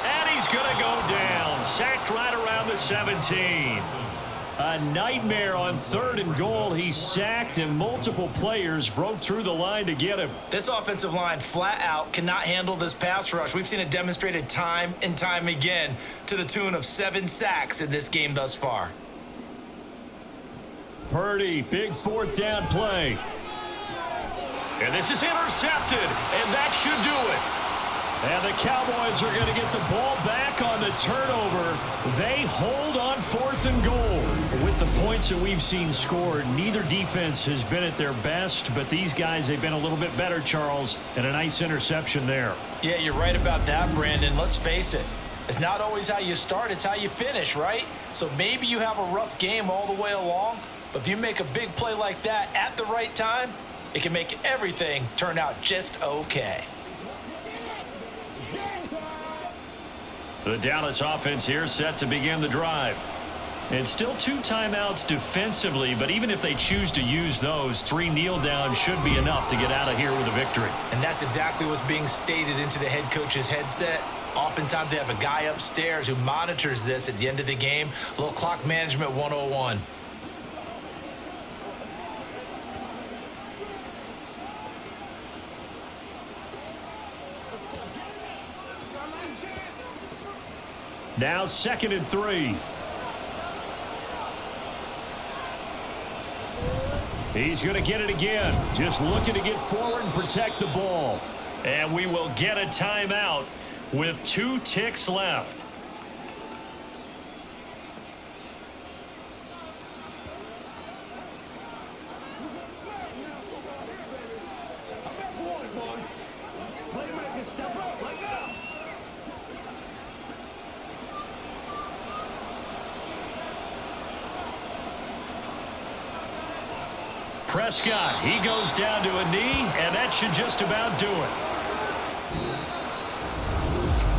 And he's going to go down. Sacked right around the 17. A nightmare on 3rd and goal. He's sacked, and multiple players broke through the line to get him. This offensive line flat out cannot handle this pass rush. We've seen it demonstrated time and time again to the tune of 7 sacks in this game thus far. Purdy, big 4th down play. And this is intercepted, and that should do it. And the Cowboys are going to get the ball back on the turnover. They hold on 4th and goal. With the points that we've seen scored, neither defense has been at their best, but these guys, they've been a little bit better, Charles, and a nice interception there. Yeah, you're right about that, Brandon. Let's face it. It's not always how you start, it's how you finish, right? So maybe you have a rough game all the way along, but if you make a big play like that at the right time, it can make everything turn out just okay. The Dallas offense here set to begin the drive. And still 2 timeouts defensively, but even if they choose to use those, 3 kneel downs should be enough to get out of here with a victory. And that's exactly what's being stated into the head coach's headset. Oftentimes they have a guy upstairs who monitors this at the end of the game. A little clock management 101. Now 2nd and 3. He's going to get it again. Just looking to get forward and protect the ball. And we will get a timeout with 2 ticks left. Prescott, he goes down to a knee, and that should just about do it.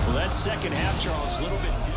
Well, that second half, Charles, a little bit different.